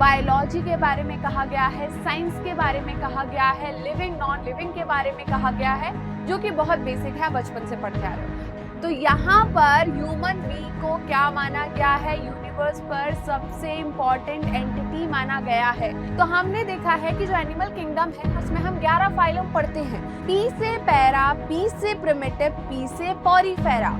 Biology के बारे में कहा गया है, साइंस के बारे में कहा गया है, लिविंग नॉन लिविंग के बारे में कहा गया है, जो कि बहुत बेसिक है, बचपन से पढ़ते आ रहे हो। तो यहाँ पर ह्यूमन बीइंग को क्या माना गया है? यूनिवर्स पर सबसे इम्पोर्टेंट एंटिटी माना गया है। तो हमने देखा है कि जो एनिमल किंगडम है उसमें हम 11 फाइलम पढ़ते हैं, पी से पैरा, पी से प्रिमिटिव, पी से Porifera.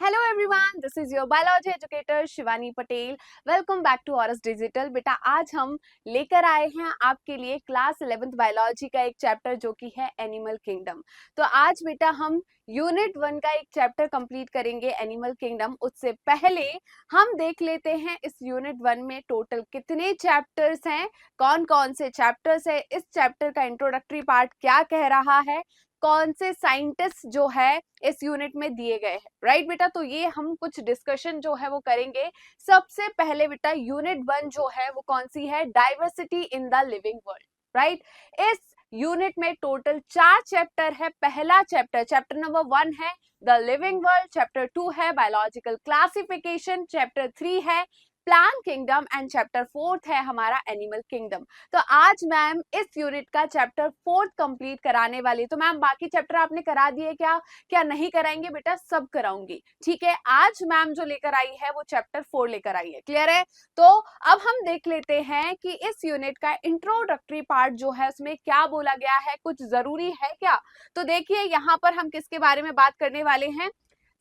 Hello everyone, this is your biology educator Shivani Patel. Welcome back to Auras digital. बेटा आज हम लेकर आए हैं आपके लिए क्लास 11th बायोलॉजी का एक चैप्टर जो कि है एनिमल किंगडम। तो आज बेटा हम यूनिट 1 का एक चैप्टर कंप्लीट करेंगे, एनिमल किंगडम। उससे पहले हम देख लेते हैं इस यूनिट 1 में टोटल कितने चैप्टर्स हैं, कौन कौन से चैप्टर्स है, इस चैप्टर का इंट्रोडक्टरी पार्ट क्या कह रहा है, कौन से साइंटिस्ट जो है इस यूनिट में दिए गए हैं। राइट बेटा, तो ये हम कुछ डिस्कशन जो है वो करेंगे। सबसे पहले बेटा यूनिट 1 जो है वो कौन सी है? Diversity in the living world. Right, इस यूनिट में टोटल 4 चैप्टर है। पहला चैप्टर नंबर 1 है द लिविंग वर्ल्ड, चैप्टर 2 है बायोलॉजिकल क्लासिफिकेशन, चैप्टर 3 है प्लांट किंगडम एंड चैप्टर 4 है हमारा एनिमल किंगडम। तो आज मैम इस यूनिट का चैप्टर 4 कंप्लीट कराने वाली। तो मैम बाकी चैप्टर आपने करा दिए क्या? क्या नहीं कराएंगे बेटा? सब कराऊंगी, ठीक है। आज मैम जो लेकर आई है वो चैप्टर 4 लेकर आई है, क्लियर है। तो अब हम देख लेते हैं कि इस यूनिट का इंट्रोडक्टरी पार्ट जो है उसमें क्या बोला गया है, कुछ जरूरी है क्या? तो देखिए यहाँ पर हम किसके बारे में बात करने वाले हैं।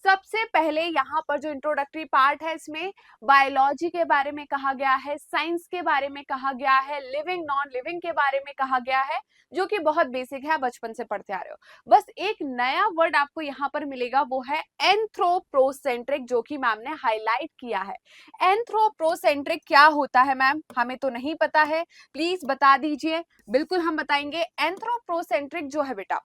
सबसे पहले यहाँ पर जो इंट्रोडक्टरी पार्ट है इसमें बायोलॉजी के बारे में कहा गया है, साइंस के बारे में कहा गया है, लिविंग नॉन लिविंग के बारे में कहा गया है, जो कि बहुत बेसिक है, बचपन से पढ़ते आ रहे हो। बस एक नया वर्ड आपको यहाँ पर मिलेगा, वो है एंथ्रोपोसेंट्रिक, जो कि मैम ने हाईलाइट किया है। एंथ्रोपोसेंट्रिक क्या होता है मैम? हमें तो नहीं पता है, प्लीज बता दीजिए। बिल्कुल हम बताएंगे। एंथ्रोपोसेंट्रिक जो है बेटा,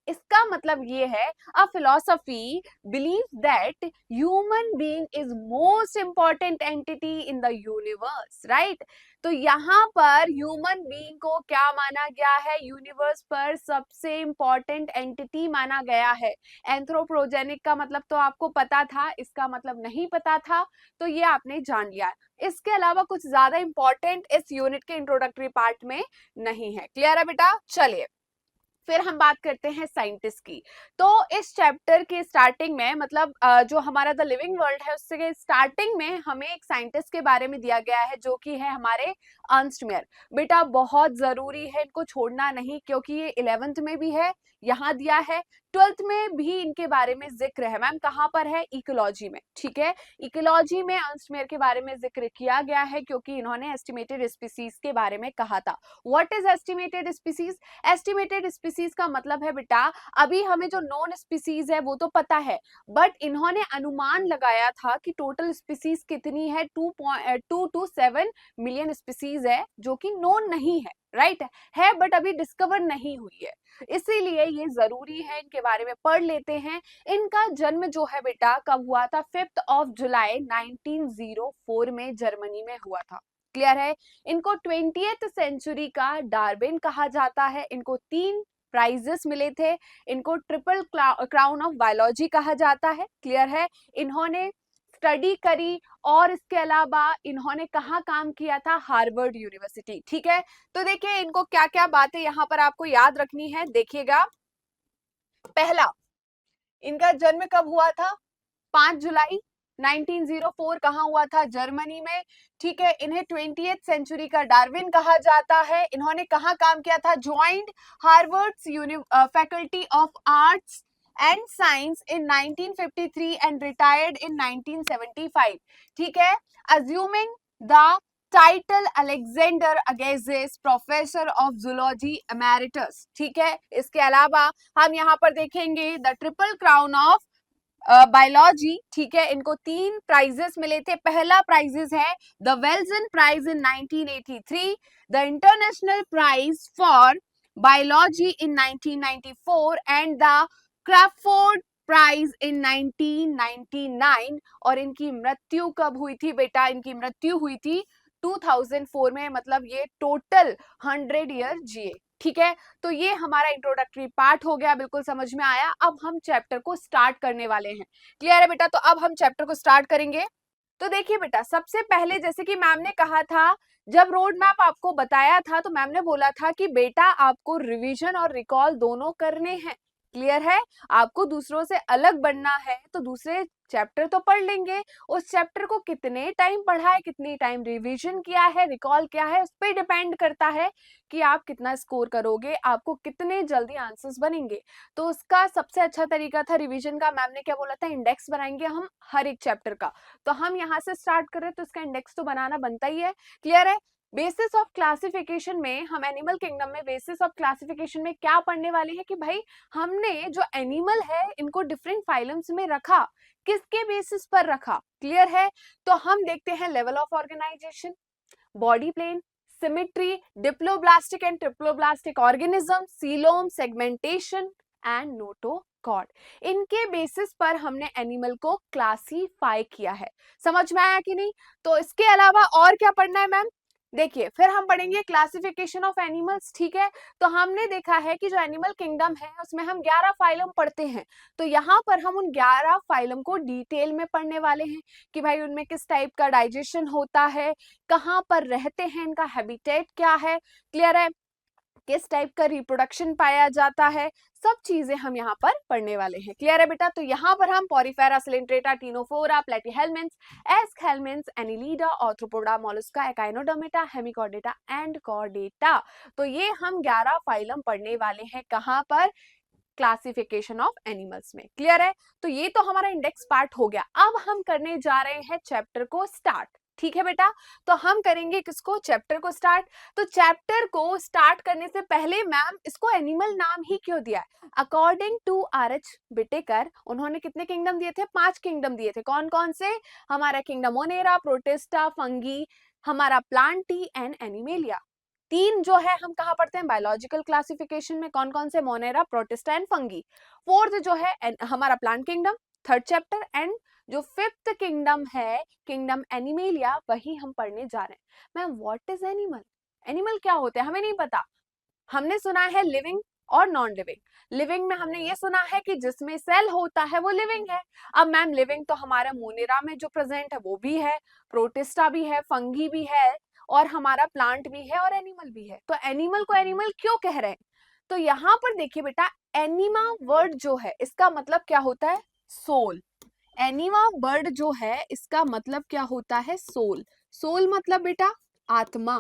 इसका मतलब ये है अ philosophy believe that human being is most important entity in the universe. Right, तो यहाँ पर ह्यूमन बीइंग को क्या माना गया है? यूनिवर्स पर सबसे इंपॉर्टेंट एंटिटी माना गया है। एंथ्रोपोजेनिक का मतलब तो आपको पता था, इसका मतलब नहीं पता था, तो ये आपने जान लिया। इसके अलावा कुछ ज्यादा इंपॉर्टेंट इस यूनिट के इंट्रोडक्टरी पार्ट में नहीं है, क्लियर है बेटा। चलिए फिर हम बात करते हैं साइंटिस्ट की। तो इस चैप्टर के स्टार्टिंग में मतलब जो हमारा द लिविंग वर्ल्ड है उससे स्टार्टिंग में हमें एक साइंटिस्ट के बारे में दिया गया है जो कि है हमारे अर्नस्ट मेयर। बेटा बहुत जरूरी है, इनको छोड़ना नहीं, क्योंकि ये 11th में भी है, यहाँ दिया है, 12th में भी इनके बारे में जिक्र है। मैम कहाँ पर है? इकोलॉजी में, ठीक है। इकोलॉजी में अर्नस्ट मेयर के बारे में जिक्र किया गया है क्योंकि इन्होंने एस्टिमेटेड स्पीसीज के बारे में कहा था। What is estimated species? Estimated species का मतलब है बेटा, अभी हमें जो नॉन स्पीसीज है वो तो पता है, बट इन्होंने अनुमान लगाया था कि टोटल स्पीसीज कितनी है, 2 to 7 मिलियन स्पीसीज है जो कि नॉन नहीं है। राइट है बट अभी डिस्कवर नहीं हुई है, इसीलिए ये जरूरी है, इनके बारे में पढ़ लेते हैं। इनका जन्म जो है बेटा कब हुआ था? 5 जुलाई 1904 में जर्मनी में हुआ था, क्लियर है। इनको 20th सेंचुरी का डार्विन कहा जाता है। इनको 3 प्राइजेस मिले थे। इनको ट्रिपल क्राउन ऑफ बायोलॉजी कहा जाता है, क्लियर है। इन्होंने स्टडी करी और इसके अलावा इन्होंने कहाँ काम किया था? हार्वर्ड यूनिवर्सिटी, ठीक है। तो देखिए इनको क्या क्या बातें यहाँ पर आपको याद रखनी है, देखिएगा। पहला, इनका जन्म कब हुआ था? 5 जुलाई 1904। कहाँ हुआ था? जर्मनी में, ठीक है। इन्हें 20th सेंचुरी का डार्विन कहा जाता है। इन्होंने कहाँ काम किया था? Joint Harvard faculty of arts and science in 1953 and retired in 1975, ठीक है। Assuming the title Alexander Agassiz professor of zoology emeritus, ठीक है। इसके अलावा हम यहाँ पर देखेंगे the triple crown of biology, ठीक है। इनको 3 प्राइजेस मिले थे। पहला प्राइजेस है the Balzan prize in 1983, the international prize for biology in 1994 and the Crafoord prize in 1999। और इनकी मृत्यु कब हुई थी बेटा? इनकी मृत्यु हुई थी 2004 में, मतलब ये टोटल 100 ईयर जिए, ठीक है। तो ये हमारा इंट्रोडक्टरी पार्ट हो गया, बिल्कुल समझ में आया। अब हम चैप्टर को स्टार्ट करने वाले हैं, क्लियर है बेटा। तो अब हम चैप्टर को स्टार्ट करेंगे। तो देखिए बेटा, सबसे पहले जैसे कि मैम ने कहा था, जब रोड मैप आपको बताया था तो मैम ने बोला था कि बेटा आपको रिवीजन और रिकॉल दोनों करने हैं। क्लियर है? आपको दूसरों से अलग बनना है तो दूसरे चैप्टर तो पढ़ लेंगे, उस चैप्टर को कितने टाइम पढ़ा है, कितनी टाइम रिवीजन किया है, रिकॉल किया है, उस पर डिपेंड करता है कि आप कितना स्कोर करोगे, आपको कितने जल्दी आंसर्स बनेंगे। तो उसका सबसे अच्छा तरीका था रिवीजन का। मैम ने क्या बोला था, इंडेक्स बनाएंगे हम हर एक चैप्टर का। तो हम यहाँ से स्टार्ट कर रहे हैं तो इसका इंडेक्स तो बनाना बनता ही है। क्लियर है? बेसिस ऑफ क्लासिफिकेशन में हम एनिमल किंगडम में बेसिस ऑफ क्लासिफिकेशन में क्या पढ़ने वाले हैं कि भाई हमने जो एनिमल है इनको डिफरेंट फाइलम्स में रखा, किसके बेसिस पर रखा। क्लियर है? तो हम देखते हैं level of organisation, body plan, symmetry, diploblastic and triploblastic organism, coelom, segmentation and notochord. इनके बेसिस पर हमने एनिमल को क्लासीफाई किया है। समझ में आया कि नहीं? तो इसके अलावा और क्या पढ़ना है मैम? देखिए, फिर हम पढ़ेंगे क्लासिफिकेशन ऑफ एनिमल्स। ठीक है? तो हमने देखा है कि जो एनिमल किंगडम है उसमें हम 11 फाइलम पढ़ते हैं। तो यहाँ पर हम उन 11 फाइलम को डिटेल में पढ़ने वाले हैं कि भाई उनमें किस टाइप का डाइजेशन होता है, कहाँ पर रहते हैं, इनका हैबिटेट क्या है। क्लियर है? किस टाइप का रिप्रोडक्शन पाया जाता है, सब चीजें हम यहाँ पर पढ़ने वाले हैं। क्लियर है बेटा? तो यहाँ पर हम Porifera, Coelenterata, Ctenophora, Platyhelminthes, Aschelminthes, Annelida, Arthropoda, Mollusca, Echinodermata, Hemichordata and Chordata. तो ये हम 11 फाइलम पढ़ने वाले हैं। कहाँ पर? क्लासिफिकेशन ऑफ एनिमल्स में। क्लियर है? तो ये तो हमारा इंडेक्स पार्ट हो गया। अब हम करने जा रहे हैं चैप्टर को स्टार्ट। ठीक है बेटा? तो हम करेंगे किसको? चैप्टर को स्टार्ट। तो चैप्टर को स्टार्ट करने से पहले मैम इसको एनिमल नाम ही क्यों दिया है? According to RH. बिटेकर उन्होंने कितने किंगडम दिए थे? 5 किंगडम दिए थे। कौन कौन से? हमारा किंगडम मोनेरा, प्रोटिस्टा, फंगी, हमारा प्लांटी एंड एनिमेलिया। 3 जो है हम कहाँ पढ़ते हैं? बायोलॉजिकल क्लासिफिकेशन में। कौन कौन से? Monera, protista and fungi. 4th जो है हमारा plant kingdom, 3rd chapter. And जो 5th किंगडम है, किंगडम एनिमेलिया, वही हम पढ़ने जा रहे हैं। Ma'am what is animal? Animal क्या होते हैं? हमें नहीं पता। हमने सुना है लिविंग और नॉन लिविंग। लिविंग में हमने ये सुना है कि जिसमें सेल होता है वो लिविंग है। अब मैम लिविंग तो हमारा मोनेरा में जो प्रेजेंट है वो भी है, प्रोटिस्टा भी है, फंगी भी है, और हमारा प्लांट भी है और एनिमल भी है। तो एनिमल को एनिमल क्यों कह रहे हैं? तो यहाँ पर देखिए बेटा, एनिमा वर्ड जो है इसका मतलब क्या होता है? सोल। एनिमा वर्ड जो है इसका मतलब क्या होता है? सोल। सोल मतलब बेटा आत्मा,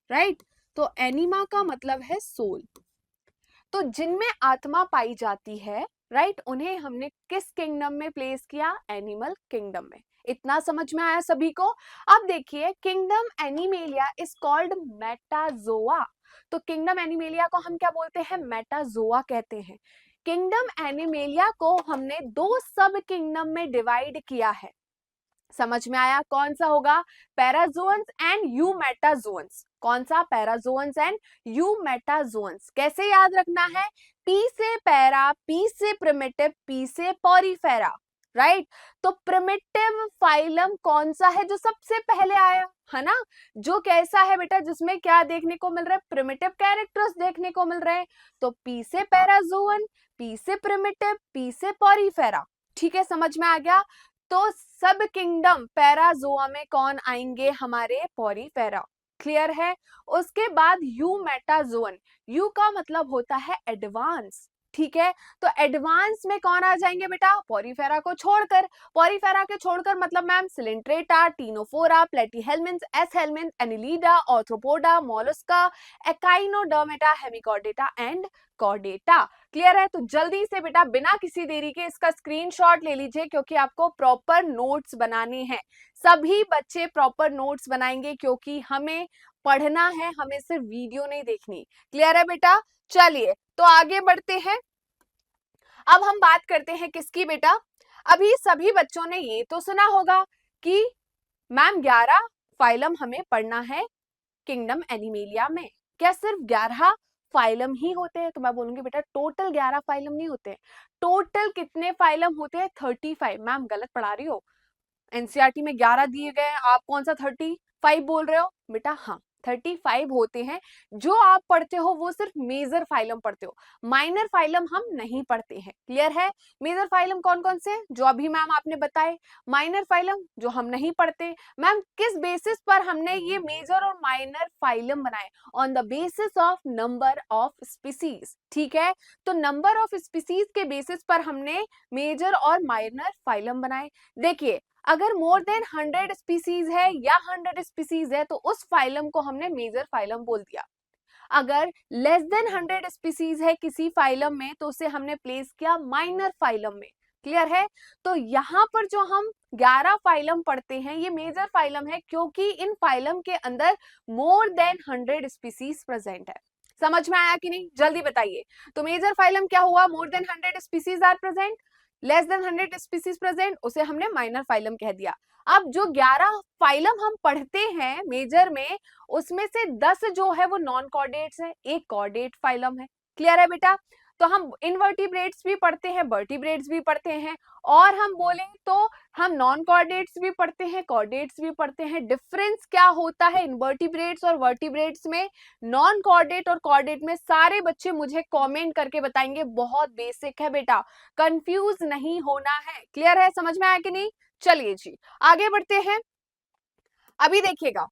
राइट? तो एनिमा का मतलब है सोल। तो जिनमें आत्मा पाई जाती है, राइट, उन्हें हमने किस किंगडम में प्लेस किया? एनिमल किंगडम में। इतना समझ में आया सभी को? अब देखिए, kingdom animalia is called Metazoa. तो किंगडम एनिमेलिया को हम क्या बोलते हैं? मेटाजोआ कहते हैं। किंगडम एनिमेलिया को हमने 2 सब किंगडम में डिवाइड किया है। समझ में आया? कौन सा होगा? पैराजोन्स एंड यूमेटाजोन्स। कौन सा? पैराजोन्स एंड यूमेटाजोन्स। कैसे याद रखना है? पी से पैरा, पी से प्रिमिटिव, पी से पॉरीफेरा, राइट? तो प्रिमिटिव फाइलम कौन सा है जो सबसे पहले आया, है ना? जो कैसा है बेटा? जिसमें क्या देखने को मिल रहा है? प्रिमिटिव कैरेक्टर्स देखने को मिल रहे हैं। तो पी से पैराजोन, पी से प्रिमिटिव, पी से पॉरीफेरा। ठीक है, समझ में आ गया? तो सब किंगडम पैराजोआ में कौन आएंगे? हमारे पॉरीफेरा। क्लियर है? उसके बाद यू मेटाजोन। यू का मतलब होता है एडवांस। ठीक है? तो एडवांस में कौन आ जाएंगे बेटा? पॉरीफेरा को छोड़कर। पॉरीफेरा के छोड़कर मतलब ma'am Coelenterata, Ctenophora, Platyhelminthes, Aschelminthes, Annelida, Arthropoda, Mollusca, Echinodermata, Hemichordata and Chordata. Clear है? तो जल्दी से बेटा बिना किसी देरी के इसका स्क्रीनशॉट ले लीजिए, क्योंकि आपको प्रॉपर नोट्स बनाने हैं। सभी बच्चे प्रॉपर नोट्स बनाएंगे क्योंकि हमें पढ़ना है, हमें सिर्फ वीडियो नहीं देखनी। क्लियर है बेटा? चलिए तो आगे बढ़ते हैं। अब हम बात करते हैं किसकी बेटा? अभी सभी बच्चों ने ये तो सुना होगा कि मैम 11 फाइलम हमें पढ़ना है किंगडम एनिमेलिया में। क्या सिर्फ 11 फाइलम ही होते हैं? तो मैं बोलूंगी बेटा टोटल 11 फाइलम नहीं होते। टोटल कितने फाइलम होते हैं? 35। मैम गलत पढ़ा रही हो, एनसीईआरटी में 11 दिए गए हैं, आप कौन सा 35 बोल रहे हो? बेटा हाँ, 35 होते हैं। जो आप पढ़ते हो वो सिर्फ मेजर फाइलम पढ़ते हो, माइनर फाइलम हम नहीं पढ़ते हैं। क्लियर है? मेजर फाइलम कौन कौन से जो अभी मैम आपने बताए, माइनर फाइलम जो हम नहीं पढ़ते। मैम किस बेसिस पर हमने ये मेजर और माइनर फाइलम बनाए? On the basis of number of species. ठीक है, तो नंबर ऑफ स्पीसीज के बेसिस पर हमने मेजर और माइनर फाइलम बनाए। देखिए, अगर मोर देन 100 स्पीसीज है या 100 स्पीसीज है तो उस फाइलम को हमने मेजर फाइलम बोल दिया। अगर लेस देन 100 स्पीसीज है किसी फाइलम में तो उसे हमने प्लेस किया माइनर फाइलम में। क्लियर है? तो यहाँ पर जो हम 11 फाइलम पढ़ते हैं ये मेजर फाइलम है, क्योंकि इन फाइलम के अंदर मोर देन 100 स्पीसीज प्रेजेंट है। समझ में आया कि नहीं? जल्दी बताइए। तो मेजर फाइलम क्या हुआ? More than 100 species are present, less than 100 species present, उसे हमने माइनर फाइलम कह दिया। अब जो 11 फाइलम हम पढ़ते हैं मेजर में, उसमें से 10 जो है वो नॉन कॉर्डेट्स है, एक कॉर्डेट फाइलम है। क्लियर है बेटा? तो हम इनवर्टिब्रेट्स भी पढ़ते हैं, वर्टिब्रेट्स भी पढ़ते हैं, और हम बोले तो हम नॉन कॉर्डेट्स भी पढ़ते हैं, कॉर्डेट्स भी पढ़ते हैं। डिफरेंस क्या होता है इनवर्टिब्रेट्स और वर्टिब्रेट्स में, नॉन कॉर्डेट और कॉर्डेट में? सारे बच्चे मुझे कमेंट करके बताएंगे। बहुत बेसिक है बेटा, कंफ्यूज नहीं होना है। क्लियर है? समझ में आया कि नहीं? चलिए जी आगे बढ़ते हैं। अभी देखिएगा,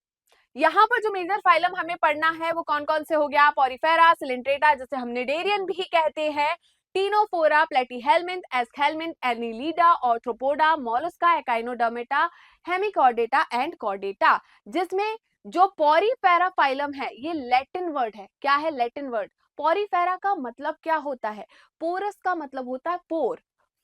यहाँ पर जो मेजर फाइलम हमें पढ़ना है वो कौन कौन से हो गया? पॉरीफेरा, सिलेंट्रेटा, जैसे हम निडेरियन भी कहते हैं, Ctenophora, Platyhelminthes, Aschelminthes, Annelida, Arthropoda, Mollusca, Echinodermata, Hemichordata and Chordata. जिसमें जो पॉरीफेरा फाइलम है ये लैटिन वर्ड है। क्या है? Latin word. पॉरीफेरा का मतलब क्या होता है? पोरस का मतलब होता है पोर,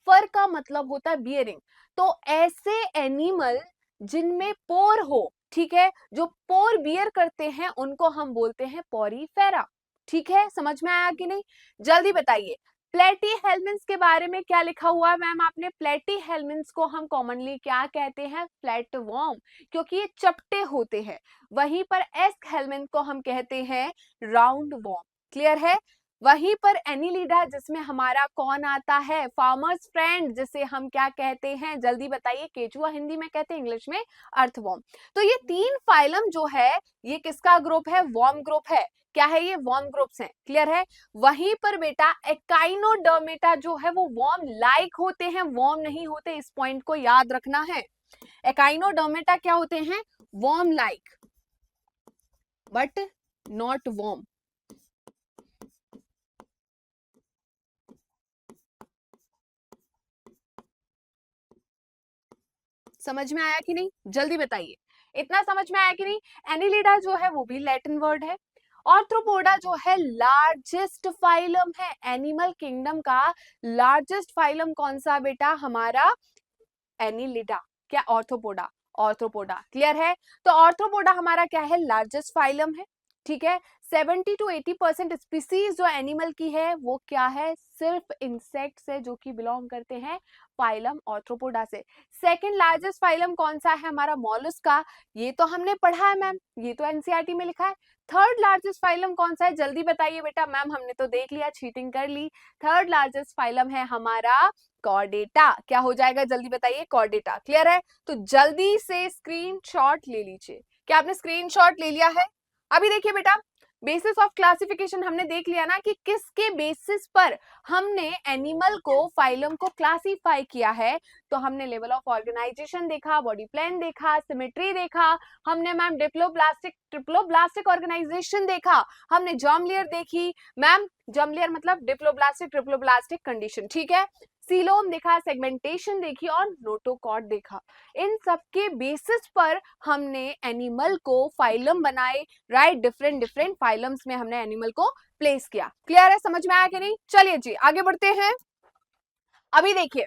फर का मतलब होता है बियरिंग। तो ऐसे एनिमल जिनमें पोर हो, ठीक है, जो पोर बियर करते हैं उनको हम बोलते हैं पॉरीफेरा। ठीक है, समझ में आया कि नहीं? जल्दी बताइए। प्लेटीहेल्मिन्थ्स के बारे में क्या लिखा हुआ है मैम आपने? प्लेटीहेल्मिन्थ्स को हम कॉमनली क्या कहते हैं? फ्लैटवर्म, क्योंकि ये चपटे होते हैं। वहीं पर एस्केल्मिन्थ को हम कहते हैं राउंड वर्म। क्लियर है? वहीं पर एनिलिडा जिसमें हमारा कौन आता है? फार्मर्स फ्रेंड, जिसे हम क्या कहते हैं? जल्दी बताइए। केचुआ हिंदी में कहते हैं, इंग्लिश में अर्थवर्म। तो ये 3 फाइलम जो है ये किसका ग्रुप है? वर्म ग्रुप है। क्या है ये? वर्म ग्रुप्स हैं। क्लियर है? वहीं पर बेटा एकाइनोडर्मेटा जो है वो वर्म लाइक होते हैं, वर्म नहीं होते। इस पॉइंट को याद रखना है। एकाइनोडर्मेटा क्या होते हैं? Worm like but not worm. समझ में आया कि नहीं? जल्दी बताइए। इतना समझ में आया कि नहीं? एनिलिडा जो है वो भी लैटिन वर्ड है। ऑर्थ्रोपोडा जो है लार्जेस्ट फाइलम है, एनिमल किंगडम का लार्जेस्ट फाइलम कौन सा बेटा? हमारा एनिलिडा। क्या? ऑर्थ्रोपोडा। ऑर्थ्रोपोडा। क्लियर है? तो ऑर्थ्रोपोडा हमारा क्या है? लार्जेस्ट फाइलम है। ठीक है, 70 to 80% स्पीसीज जो एनिमल की है वो क्या है? सिर्फ इंसेक्ट्स है, जो कि बिलोंग करते हैं फाइलम ऑर्थ्रोपोडा से। सेकंड लार्जेस्ट फाइलम कौन सा है? हमारा मॉलस्का। ये तो हमने पढ़ा है मैम, ये तो एनसीईआरटी में लिखा है। थर्ड लार्जेस्ट फाइलम कौन सा है? जल्दी बताइए बेटा। मैम हमने तो देख लिया, चीटिंग कर ली। थर्ड लार्जेस्ट फाइलम है हमारा कॉर्डेटा। क्या हो जाएगा? जल्दी बताइए। कॉर्डेटा। क्लियर है? तो जल्दी से स्क्रीनशॉट ले लीजिए। क्या आपने स्क्रीनशॉट ले लिया है? अभी देखिए बेटा, बेसिस ऑफ क्लासिफिकेशन हमने देख लिया ना कि किसके बेसिस पर हमने एनिमल को, फाइलम को क्लासिफाई किया है। तो हमने लेवल ऑफ ऑर्गेनाइजेशन देखा, बॉडी प्लान देखा, सिमेट्री देखा, हमने मैम डिप्लोब्लास्टिक ट्रिप्लोब्लास्टिक ऑर्गेनाइजेशन देखा, हमने जर्म लेयर देखी मैम, जर्म लेयर मतलब डिप्लोब्लास्टिक ट्रिप्लोब्लास्टिक कंडीशन। ठीक है, सीलोम देखा, सेगमेंटेशन देखी और नोटोकॉट देखा। इन सब के बेसिस पर हमने एनिमल को फाइलम बनाए। राइट, डिफरेंट डिफरेंट फाइलम्स में हमने एनिमल को प्लेस किया। क्लियर है? समझ में आया कि नहीं? चलिए जी आगे बढ़ते हैं। अभी देखिए,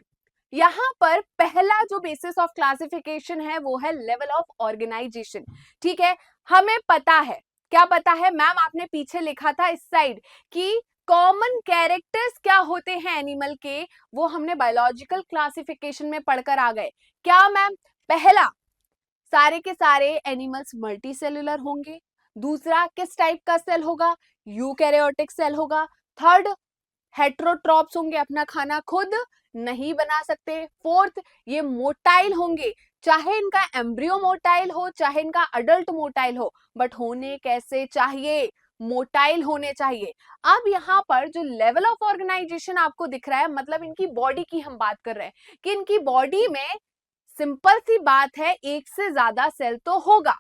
यहाँ पर पहला जो बेसिस ऑफ क्लासिफिकेशन है वो है लेवल ऑफ ऑर्गेनाइजेशन। ठीक है, हमें पता है, क्या पता है मैम? आपने पीछे लिखा था इस साइड कि कॉमन कैरेक्टर्स क्या होते हैं एनिमल के, वो हमने बायोलॉजिकल क्लासिफिकेशन में पढ़कर आ गए। क्या मैम? पहला, सारे के सारे एनिमल्स मल्टी सेलुलर होंगे। दूसरा, किस टाइप का सेल होगा? यूकैरियोटिक सेल होगा। थर्ड, हेट्रोट्रॉप्स होंगे, अपना खाना खुद नहीं बना सकते। फोर्थ, ये मोटाइल होंगे, चाहे इनका एम्ब्रियो मोटाइल हो, चाहे इनका अडल्ट मोटाइल हो, बट होने कैसे चाहिए? मोटाइल होने चाहिए। अब यहाँ पर जो लेवल ऑफ ऑर्गेनाइजेशन आपको दिख रहा है, मतलब इनकी बॉडी की हम बात कर रहे हैं कि इनकी बॉडी में सिंपल सी बात है, एक से ज्यादा सेल तो होगा।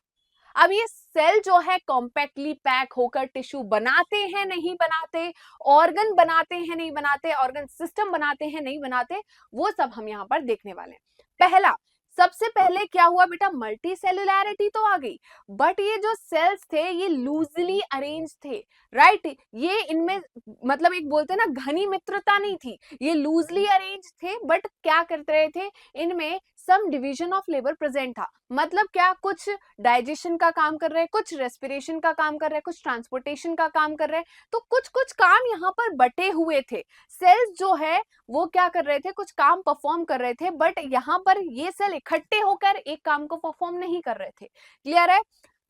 अब ये सेल जो है कॉम्पैक्टली पैक होकर टिश्यू बनाते हैं नहीं बनाते, ऑर्गन बनाते हैं नहीं बनाते, ऑर्गन सिस्टम बनाते हैं नहीं बनाते, वो सब हम यहाँ पर देखने वाले हैं। पहला, सबसे पहले क्या हुआ बेटा? मल्टी सेलुलैरिटी तो आ गई, बट ये जो सेल्स थे ये लूजली अरेंज थे, राइट? ये इनमें मतलब एक बोलते हैं ना, घनी मित्रता नहीं थी, ये लूजली अरेंज थे, बट क्या करते रहे थे, इनमें सम डिवीजन ऑफ लेबर प्रेजेंट था। मतलब क्या? कुछ डाइजेशन का काम कर रहे हैं, कुछ रेस्पिरेशन का काम कर रहे हैं, कुछ ट्रांसपोर्टेशन का काम कर रहे हैं, तो कुछ कुछ काम यहाँ पर बटे हुए थे। सेल्स जो है वो क्या कर रहे थे? कुछ काम परफॉर्म कर रहे थे, बट यहाँ पर ये सेल इकट्ठे होकर एक काम को परफॉर्म नहीं कर रहे थे। क्लियर है?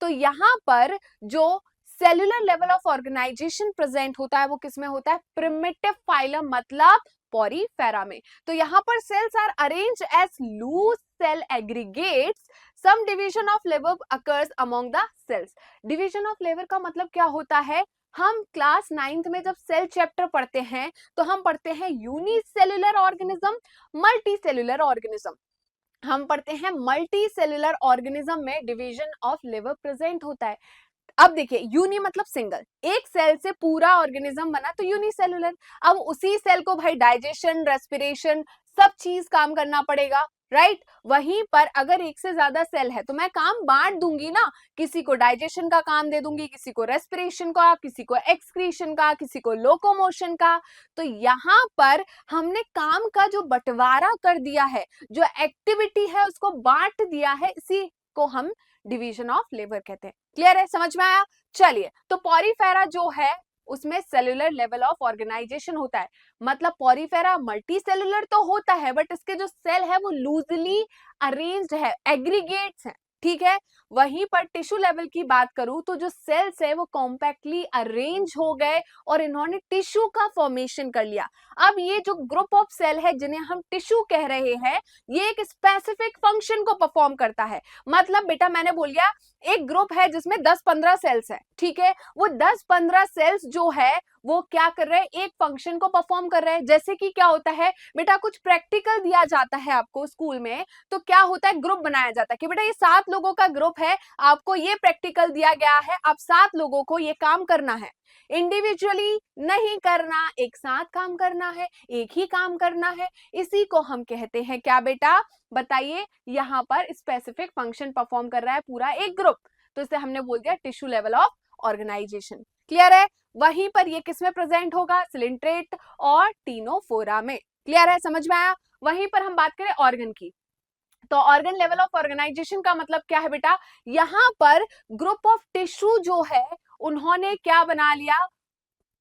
तो यहाँ पर जो cellular level of organisation present होता है वो किसमें होता है? प्रिमिटिव फाइलम, मतलब पॉरीफेरा में। तो यहाँ पर cells are arrange as loose cell aggregates, some division of labour occurs among the cells. Division of labour का मतलब क्या होता है? हम क्लास 9th में जब सेल चैप्टर पढ़ते हैं तो हम पढ़ते हैं unicellular organism, multi cellular organism. हम पढ़ते हैं मल्टी सेलुलर ऑर्गेनिज्म में डिवीजन ऑफ लेबर प्रेजेंट होता है। अब देखिए, यूनि मतलब सिंगल, एक सेल से पूरा ऑर्गेनिज्म बना तो यूनिसेलुलर। अब उसी सेल को भाई डाइजेशन, रेस्पिरेशन, सब चीज काम करना पड़ेगा, राइट? वहीं पर अगर एक से ज्यादा सेल है तो मैं काम बांट दूंगी ना, किसी को डाइजेशन का काम दे दूंगी, किसी को रेस्पिरेशन का, किसी को एक्सक्रीशन का, किसी को लोकोमोशन का। तो यहाँ पर हमने काम का जो बंटवारा कर दिया है, जो एक्टिविटी है उसको बांट दिया है, इसी को हम डिवीजन ऑफ लेबर कहते हैं। क्लियर है? समझ में आया? चलिए, तो पॉरीफेरा जो है उसमें सेलुलर लेवल ऑफ ऑर्गेनाइजेशन होता है, मतलब पॉरीफेरा मल्टी सेलुलर तो होता है, बट इसके जो सेल है वो लूजली अरेंज्ड है, एग्रीगेट्स है, ठीक है? वहीं पर टिश्यू लेवल की बात करूं तो जो सेल्स है वो कॉम्पैक्टली अरेंज हो गए और इन्होंने टिश्यू का फॉर्मेशन कर लिया। अब ये जो ग्रुप ऑफ सेल है जिन्हें हम टिश्यू कह रहे हैं, ये एक स्पेसिफिक फंक्शन को परफॉर्म करता है। मतलब बेटा मैंने बोल दिया, एक ग्रुप है जिसमें 10-15 सेल्स है, ठीक है? वो 10-15 सेल्स जो है वो क्या कर रहे हैं? एक फंक्शन को परफॉर्म कर रहे हैं। जैसे कि क्या होता है बेटा, कुछ प्रैक्टिकल दिया जाता है आपको स्कूल में, तो क्या होता है? ग्रुप बनाया जाता है कि बेटा ये 7 लोगों का ग्रुप है, आपको ये प्रैक्टिकल दिया गया है, अब 7 लोगों को ये काम करना है, इंडिविजुअली नहीं करना, एक साथ काम करना है, एक ही काम करना है। इसी को हम कहते हैं क्या बेटा? बताइए। यहाँ पर स्पेसिफिक फंक्शन परफॉर्म कर रहा है पूरा एक ग्रुप, तो इसे हमने बोल दिया tissue level of organisation. Clear है? वहीं पर ये किसमें प्रेजेंट होगा? सिलिंट्रेट और टीनोफोरा में। क्लियर है? समझ में आया? वहीं पर हम बात करें ऑर्गन की, तो ऑर्गन लेवल ऑफ ऑर्गेनाइजेशन का मतलब क्या है बेटा? यहाँ पर ग्रुप ऑफ टिश्यू जो है उन्होंने क्या बना लिया?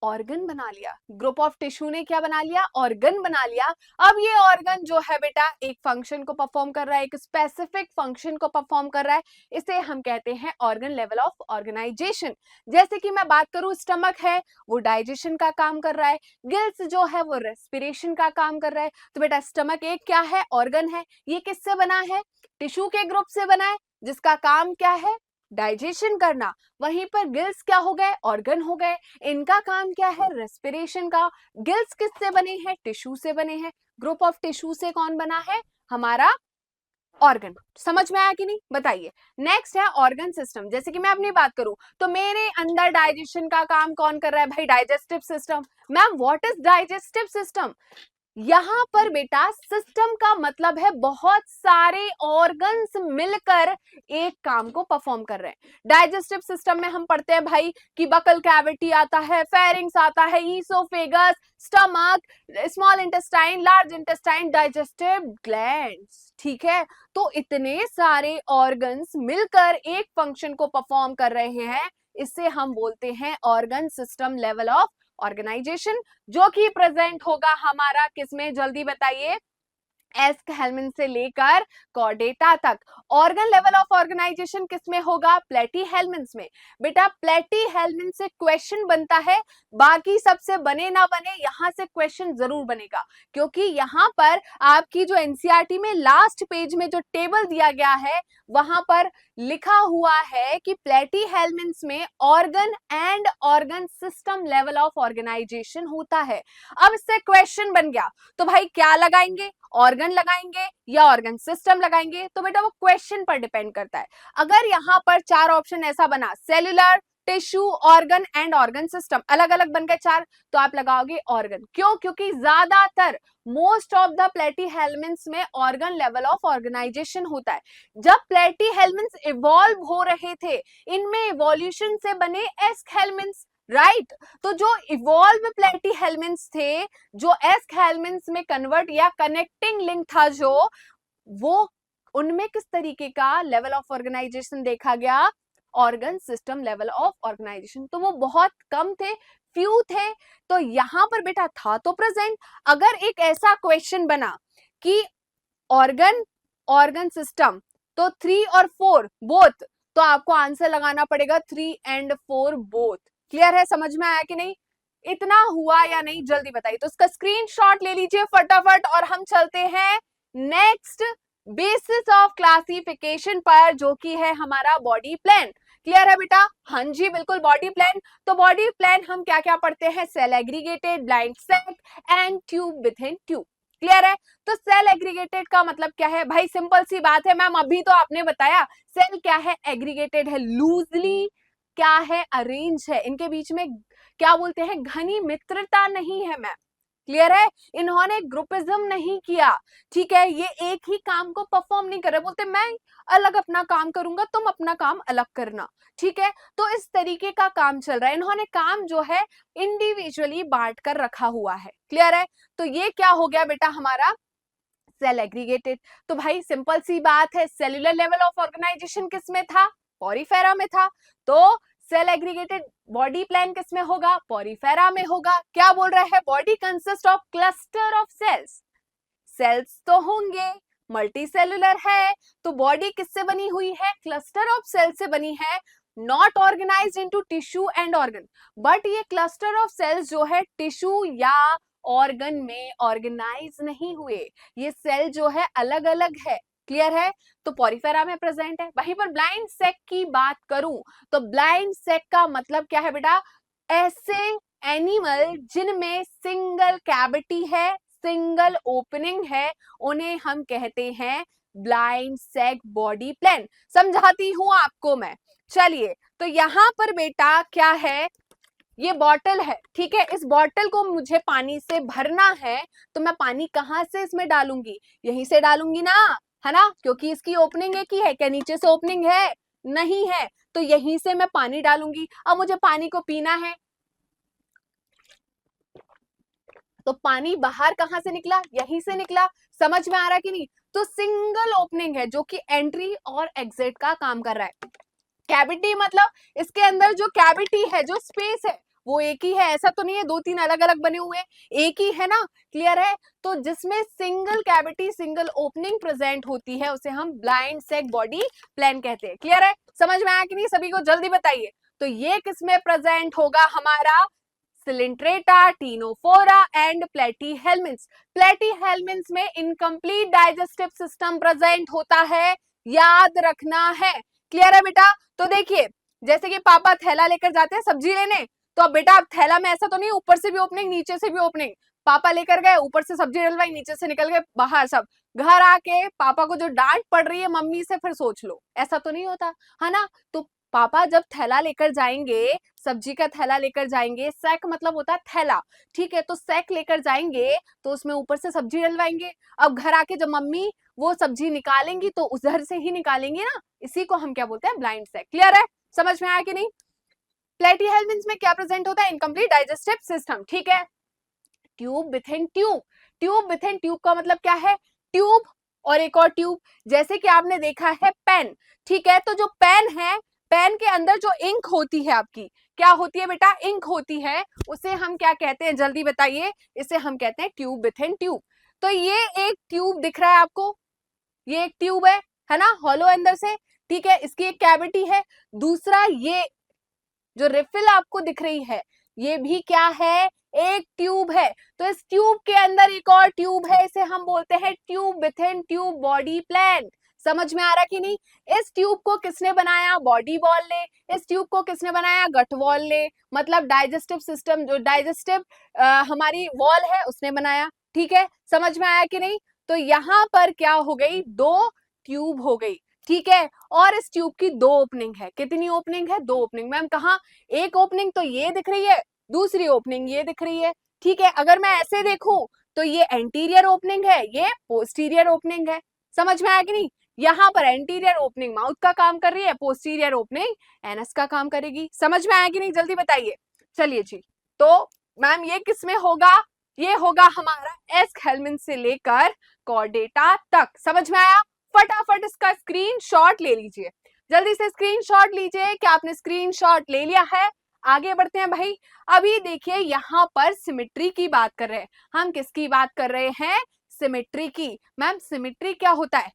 ऑर्गन बना लिया। ग्रुप ऑफ टिश्यू ने क्या बना लिया? ऑर्गन बना लिया। अब ये ऑर्गन जो है बेटा एक फंक्शन को परफॉर्म कर रहा है, एक स्पेसिफिक फंक्शन को परफॉर्म कर रहा है, इसे हम कहते हैं ऑर्गन लेवल ऑफ ऑर्गेनाइजेशन। जैसे कि मैं बात करूं, स्टमक है वो डाइजेशन का काम कर रहा है, गिल्स जो है वो रेस्पिरेशन का काम कर रहा है। तो बेटा स्टमक एक क्या है? ऑर्गन है। ये किससे बना है? टिश्यू के ग्रुप से बना है, जिसका काम क्या है? डाइजेशन करना। वहीं पर गिल्स क्या हो गए? ऑर्गन हो गए। इनका काम क्या है? रेस्पिरेशन का। गिल्स किससे बने हैं? टिश्यू से बने हैं। ग्रुप ऑफ टिश्यू से कौन बना है? हमारा ऑर्गन। समझ में आया कि नहीं? बताइए। नेक्स्ट है ऑर्गन सिस्टम। जैसे कि मैं अपनी बात करूं तो मेरे अंदर डाइजेशन का काम कौन कर रहा है? भाई digestive system. Ma'am what is digestive system? यहाँ पर बेटा सिस्टम का मतलब है बहुत सारे ऑर्गन्स मिलकर एक काम को परफॉर्म कर रहे हैं। डाइजेस्टिव सिस्टम में हम पढ़ते हैं भाई कि बकल कैविटी आता है, फेरिंग्स आता है, oesophagus, stomach, small intestine, large intestine, digestive glands, ठीक है? तो इतने सारे ऑर्गन्स मिलकर एक फंक्शन को परफॉर्म कर रहे हैं, इससे हम बोलते हैं organ system level of organisation, जो कि प्रेजेंट होगा हमारा किसमें? जल्दी बताइए। एस्क हेलमिंथ से लेकर कॉर्डेटा तक। ऑर्गन लेवल ऑफ ऑर्गेनाइजेशन किसमें होगा? प्लेटी हेलमिंथ में। बेटा प्लेटी हेलमिंथ से क्वेश्चन बनता है, बाकी सबसे बने ना बने, यहां से क्वेश्चन जरूर बनेगा, क्योंकि यहां पर आपकी जो एनसीईआरटी में लास्ट पेज में जो टेबल दिया गया है वहां पर लिखा हुआ है कि प्लेटी हेलमिंथ में organ and organ system level of organisation होता है। अब इससे क्वेश्चन बन गया, तो भाई क्या लगाएंगे? ऑर्गन लगाएंगे या ऑर्गन सिस्टम लगाएंगे? तो बेटा वो क्वेश्चन पर डिपेंड करता है। अगर यहां पर चार ऑप्शन ऐसा बना, cellular, tissue, organ and organ system, अलग अलग बन गए चार, तो आप लगाओगे ऑर्गन। क्यों? क्योंकि ज्यादातर मोस्ट ऑफ द प्लेटी हेलमिंथ्स में ऑर्गन लेवल ऑफ ऑर्गेनाइजेशन होता है। जब प्लेटी हेलमिंथ्स इवॉल्व हो रहे थे, इनमें इवोल्यूशन से बने एस्क हेलमिंथ्स, राइट। तो जो इवॉल्व प्लेटी हेलमिंथ्स थे, जो एस्क हेलमिंथ्स में कन्वर्ट या कनेक्टिंग लिंक था जो, वो उनमें किस तरीके का लेवल ऑफ ऑर्गेनाइजेशन देखा गया? Organ system level of organisation. तो वो बहुत कम थे, फ्यू थे। तो यहां पर बेटा था तो प्रेजेंट। अगर एक ऐसा क्वेश्चन बना कि ऑर्गन ऑर्गन सिस्टम, तो 3 और 4 बोथ, तो आपको आंसर लगाना पड़ेगा 3 एंड 4 बोथ। क्लियर है? समझ में आया कि नहीं? इतना हुआ या नहीं जल्दी बताइए। तो इसका स्क्रीनशॉट ले लीजिए फटाफट और हम चलते हैं नेक्स्ट बेसिस ऑफ क्लासिफिकेशन पर, जो कि है हमारा बॉडी प्लान। क्लियर है बेटा? हाँ जी बिल्कुल, बॉडी प्लान। तो बॉडी प्लान हम क्या क्या पढ़ते हैं? Cell aggregated, blind sac and tube within tube. Clear है? तो सेल एग्रीगेटेड का मतलब क्या है भाई? सिंपल सी बात है मैम, अभी तो आपने बताया। सेल क्या है? एग्रीगेटेड है, लूजली क्या है? अरेंज है। इनके बीच में क्या बोलते हैं? घनी मित्रता नहीं है मैम। क्लियर है? इन्होंने ग्रुपिज्म नहीं किया, ठीक है? ये एक ही काम को परफॉर्म नहीं कर रहे, बोलते मैं अलग अपना काम करूंगा, तुम अपना काम अलग करना, ठीक है? तो इस तरीके का काम चल रहा है। इन्होंने काम जो है इंडिविजुअली बांट कर रखा हुआ है। क्लियर है? तो ये क्या हो गया बेटा हमारा? Cell aggregated. तो भाई सिंपल सी बात है, सेल्यूलर लेवल ऑफ ऑर्गेनाइजेशन किसमें था? पॉरीफेरा में था। तो सेल एग्रीगेटेड बॉडी प्लान किसमें होगा? पॉरीफेरा में होगा। क्या बोल रहा है? Body consist of cluster of cells. Cells तो होंगे, मल्टी सेलुलर है, तो बॉडी किससे बनी हुई है? क्लस्टर ऑफ सेल्स से बनी है। Not organised into tissue and organ, but ये क्लस्टर ऑफ सेल्स जो है टिश्यू या ऑर्गन में ऑर्गेनाइज नहीं हुए, ये सेल जो है अलग अलग है। क्लियर है? तो पॉरीफेरा में प्रेजेंट है। वहीं पर ब्लाइंड सेक की बात करूं, तो ब्लाइंड सेक का मतलब क्या है बेटा? ऐसे एनिमल जिनमें सिंगल कैविटी है, सिंगल ओपनिंग है, उन्हें हम कहते हैं ब्लाइंड सेक बॉडी प्लान। समझाती हूं आपको मैं। चलिए, तो यहां पर बेटा क्या है? ये बॉटल है, ठीक है? इस बॉटल को मुझे पानी से भरना है, तो मैं पानी कहां से इसमें डालूंगी? यहीं से डालूंगी ना, है ना? क्योंकि इसकी ओपनिंग एक ही है। क्या नीचे से ओपनिंग है? नहीं है। तो यहीं से मैं पानी डालूंगी। अब मुझे पानी को पीना है, तो पानी बाहर कहां से निकला? यहीं से निकला। समझ में आ रहा है कि नहीं? तो सिंगल ओपनिंग है जो कि एंट्री और एग्जिट का काम कर रहा है। कैविटी मतलब इसके अंदर जो कैविटी है, जो स्पेस है, वो एक ही है। ऐसा तो नहीं है दो तीन अलग अलग बने हुए, एक ही है ना? क्लियर है? तो जिसमें single cavity, single opening present होती है, उसे हम ब्लाइंड सेक बॉडी प्लान कहते हैं। क्लियर है? समझ में आया कि नहीं सभी को? जल्दी बताइए। तो ये किसमें प्रेजेंट होगा? हमारा सिलिंट्रेटा, टीनोफोरा एंड प्लेटीहेलमिन्थ्स। प्लेटीहेलमिन्थ्स में इनकम्प्लीट डाइजेस्टिव सिस्टम प्रेजेंट होता है, याद रखना है। क्लियर है बेटा? तो देखिए, जैसे कि पापा थैला लेकर जाते हैं सब्जी लेने, तो अब बेटा अब थैला में ऐसा तो नहीं ऊपर से भी ओपनिंग नीचे से भी ओपनिंग। पापा लेकर गए, ऊपर से सब्जी डलवाई, नीचे से निकल गए बाहर सब। घर आके पापा को जो डांट पड़ रही है मम्मी से, फिर सोच लो, ऐसा तो नहीं होता, है ना? तो पापा जब थैला लेकर जाएंगे, सब्जी का थैला लेकर जाएंगे, सैक मतलब होता है थैला, ठीक है? तो सैक लेकर जाएंगे तो उसमें ऊपर से सब्जी डलवाएंगे। अब घर आके जब मम्मी वो सब्जी निकालेंगी तो उधर से ही निकालेंगे ना, इसी को हम क्या बोलते हैं? Blind sac. क्लियर है? समझ में आया कि नहीं? प्लेटीहेलमिन्थ्स में क्या प्रेजेंट होता है? इनकम्प्लीट डाइजेस्टिव सिस्टम, ठीक है? Tube within tube. Tube within tube का मतलब क्या है? ट्यूब और एक और ट्यूब। जैसे कि आपने देखा है पेन, ठीक है? तो जो पेन है, पेन के अंदर जो इंक होती है आपकी, क्या होती है बेटा? इंक होती है। उसे हम क्या कहते हैं? जल्दी बताइए। इसे हम कहते हैं ट्यूब विथिन ट्यूब। तो ये एक ट्यूब दिख रहा है आपको, ये एक ट्यूब है ना, हॉलो अंदर से, ठीक है, इसकी एक कैविटी है। दूसरा ये जो रिफिल आपको दिख रही है ये भी क्या है, एक ट्यूब है। तो इस ट्यूब के अंदर एक और ट्यूब है, इसे हम बोलते हैं tube within tube body plan. समझ में आ रहा कि नहीं? इस ट्यूब को किसने बनाया, बॉडी वॉल ने। इस ट्यूब को किसने बनाया, गट वॉल ने, मतलब डाइजेस्टिव सिस्टम, जो डाइजेस्टिव हमारी वॉल है उसने बनाया। ठीक है, समझ में आया कि नहीं? तो यहाँ पर क्या हो गई, दो ट्यूब हो गई। ठीक है, और इस ट्यूब की दो ओपनिंग है। कितनी ओपनिंग है, दो ओपनिंग। मैम कहा, एक ओपनिंग तो ये दिख रही है, दूसरी ओपनिंग ये दिख रही है। ठीक है, अगर मैं ऐसे देखूं तो ये एंटीरियर ओपनिंग है, ये पोस्टीरियर ओपनिंग है। समझ में आया कि नहीं? यहाँ पर एंटीरियर ओपनिंग माउथ का काम कर रही है, पोस्टीरियर ओपनिंग एनस का काम करेगी। समझ में आया कि नहीं, जल्दी बताइए। चलिए जी, तो मैम ये किसमें होगा, ये होगा हमारा एस्केल्मेंट से लेकर कॉर्डेटा तक। समझ में आया? फटाफट इसका स्क्रीनशॉट ले लीजिए, जल्दी से स्क्रीनशॉट लीजिए। क्या आपने स्क्रीनशॉट ले लिया है? आगे बढ़ते हैं भाई। अभी देखिए यहाँ पर सिमेट्री की बात कर रहे हैं हम। किसकी बात कर रहे हैं, सिमेट्री की। मैम सिमेट्री क्या होता है,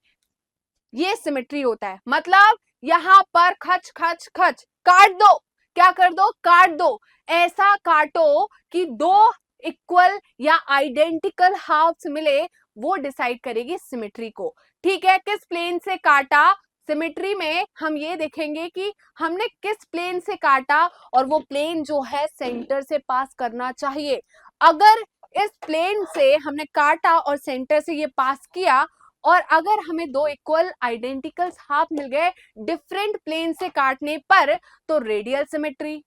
ये सिमेट्री होता है, मतलब यहाँ पर खच खच खच काट दो, क्या कर दो, काट दो। ऐसा काटो कि दो इक्वल या आइडेंटिकल हाफ्स मिले, वो डिसाइड करेगी सिमेट्री को। ठीक है, किस प्लेन से काटा, सिमेट्री में हम ये देखेंगे कि हमने किस प्लेन से काटा, और वो प्लेन जो है सेंटर से पास करना चाहिए। अगर इस प्लेन से हमने काटा और सेंटर से ये पास किया, और अगर हमें दो इक्वल आइडेंटिकल हाफ मिल गए डिफरेंट प्लेन से काटने पर, तो रेडियल सिमेट्री।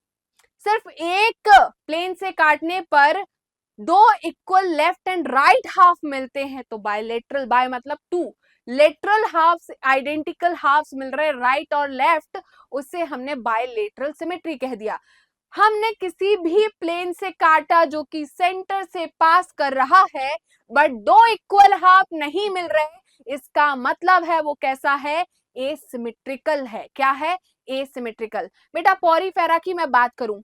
सिर्फ एक प्लेन से काटने पर दो equal left and right half मिलते हैं तो बायलेटरल, बाय मतलब two, lateral half identical halves मिल रहे राइट और लेफ्ट, उससे हमने बायलेटरल सिमेट्री कह दिया। हमने किसी भी प्लेन से काटा जो कि सेंटर से पास कर रहा है, बट दो इक्वल हाफ नहीं मिल रहे, इसका मतलब है वो कैसा है, एसिमेट्रिकल है। क्या है, एसिमेट्रिकल। बेटा पॉरीफेरा की मैं बात करूं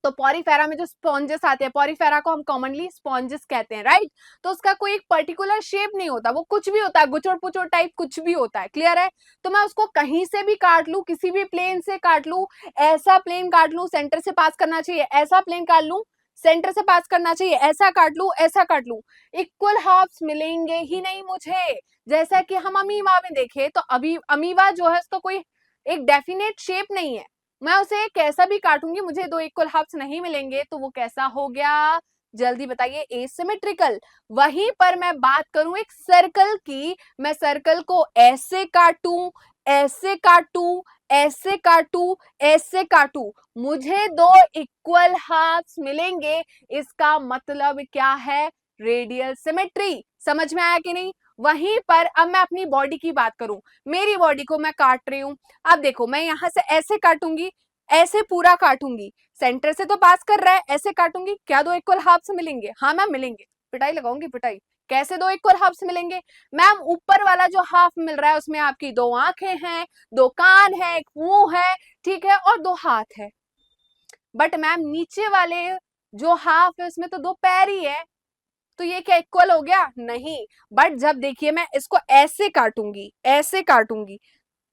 तो पॉरीफेरा में जो स्पॉन्जेस आते हैं, पॉरीफेरा को हम कॉमनली स्पॉन्जेस कहते हैं, राइट? तो उसका कोई एक पर्टिकुलर शेप नहीं होता, वो कुछ भी होता है, गुचड़ पुचड़ टाइप कुछ भी होता है। क्लियर है? तो मैं उसको कहीं से भी काट लूं, किसी भी प्लेन से काट लूं, ऐसा प्लेन काट लूं सेंटर से पास करना चाहिए, ऐसा प्लेन काट लूं सेंटर से पास करना चाहिए, ऐसा काट लूं, ऐसा काट लूं, इक्वल हाफ्स मिलेंगे ही नहीं मुझे। जैसा कि हम अमीबा में देखे तो अभी अमीबा जो है उसका कोई एक डेफिनेट शेप नहीं है, मैं उसे कैसा भी काटूंगी मुझे दो इक्वल हाफ्स नहीं मिलेंगे, तो वो कैसा हो गया, जल्दी बताइए, एसिमेट्रिकल। वहीं पर मैं बात करूं एक सर्कल की, मैं सर्कल को ऐसे काटूं, ऐसे काटूं, ऐसे काटूं, ऐसे काटूं, मुझे दो इक्वल हाफ्स मिलेंगे, इसका मतलब क्या है, रेडियल सिमेट्री। समझ में आया कि नहीं? वहीं पर अब मैं अपनी बॉडी की बात करूं, मेरी बॉडी को मैं काट रही हूं। अब देखो मैं यहां से ऐसे काटूंगी, ऐसे पूरा काटूंगी, सेंटर से तो पास कर रहा है, ऐसे काटूंगी, क्या दो इक्वल हाफ्स मिलेंगे? हाँ मैम मिलेंगे, पिटाई लगाऊंगी पिटाई। कैसे दो इक्वल हाफ्स मिलेंगे? मैम ऊपर वाला जो हाफ मिल रहा है उसमें आपकी दो आंखें हैं, दो कान है, एक मुंह है, ठीक है, और दो हाथ है। बट मैम नीचे वाले जो हाफ है उसमें तो दो पैर ही है, तो ये क्या इक्वल हो गया? नहीं। बट जब देखिए मैं इसको ऐसे काटूंगी, ऐसे काटूंगी,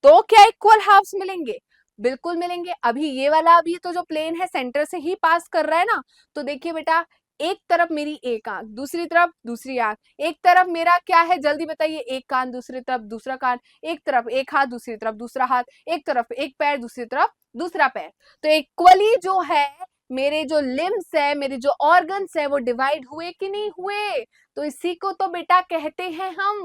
तो क्या इक्वल हाफ्स मिलेंगे? बिल्कुल मिलेंगे। अभी ये वाला, अभी तो जो प्लेन है सेंटर से ही पास कर रहा है ना, तो देखिए बेटा, एक तरफ मेरी एक आंख, दूसरी तरफ दूसरी आंख, एक तरफ मेरा क्या है, जल्दी बताइए, एक कान, दूसरी तरफ दूसरा कान, एक तरफ एक हाथ, दूसरी तरफ दूसरा हाथ, एक तरफ एक पैर, दूसरी तरफ दूसरा पैर। तो इक्वली जो है मेरे जो लिम्स है, मेरे जो ऑर्गन्स है, वो डिवाइड हुए कि नहीं हुए? तो इसी को तो बेटा कहते हैं हम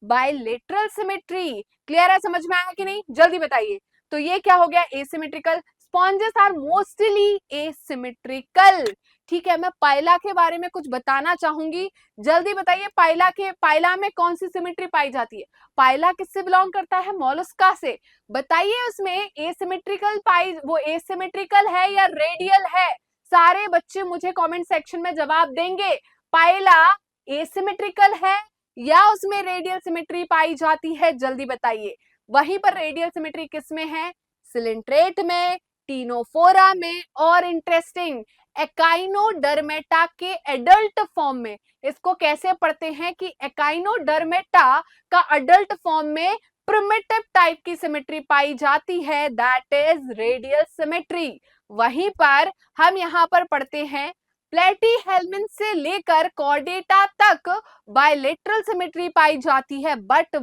बायलेटरल सिमेट्री। क्लियर है, समझ में आया कि नहीं? जल्दी बताइए। तो ये क्या हो गया, asymmetrical. Sponges are mostly asymmetrical. ठीक है, मैं पाइला के बारे में कुछ बताना चाहूंगी, जल्दी बताइए। पाइला में कौन सी सिमेट्री पाई जाती है? पाइला किससे बिलोंग करता है? मोलस्का से। बताइए उसमें एसिमेट्रिकल पाई, वो एसिमेट्रिकल है या रेडियल है? सारे बच्चे मुझे कमेंट सेक्शन में जवाब देंगे। पाइला एसिमेट्रिकल है या उसमें रेडियल सिमेट्री पाई जाती है? जल्दी बताइए। वहीं पर रेडियल सिमेट्री किस में है? सिलिंट्रेट में, टीनोफोरा में, और इंटरेस्टिंग एकाइनोडर्मेटा के एडल्ट फॉर्म में, इसको कैसे पढ़ते हैं कि एकाइनोडर्मेटा का एडल्ट फॉर्म में प्रिमिटिव टाइप की सिमेट्री पाई जाती है, दैट इज रेडियल सिमेट्री। वहीं पर हम यहाँ पर पढ़ते हैं प्लेटीहेल्मिन्थ से लेकर कॉर्डेटा तक बायलेटरल सिमेट्री पाई जाती है, बट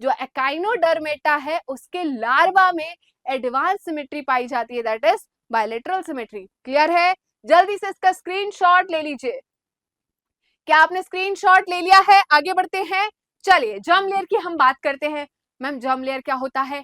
जो एकाइनोडर्मेटा है उसके लार्वा में एडवांस सिमेट्री पाई जाती है, that is bilateral symmetry. Clear है? जल्दी से इसका स्क्रीनशॉट ले लीजिए। क्या आपने स्क्रीनशॉट ले लिया है? आगे बढ़ते हैं। चलिए जर्म लेयर की हम बात करते हैं। मैम जर्म लेयर क्या होता है?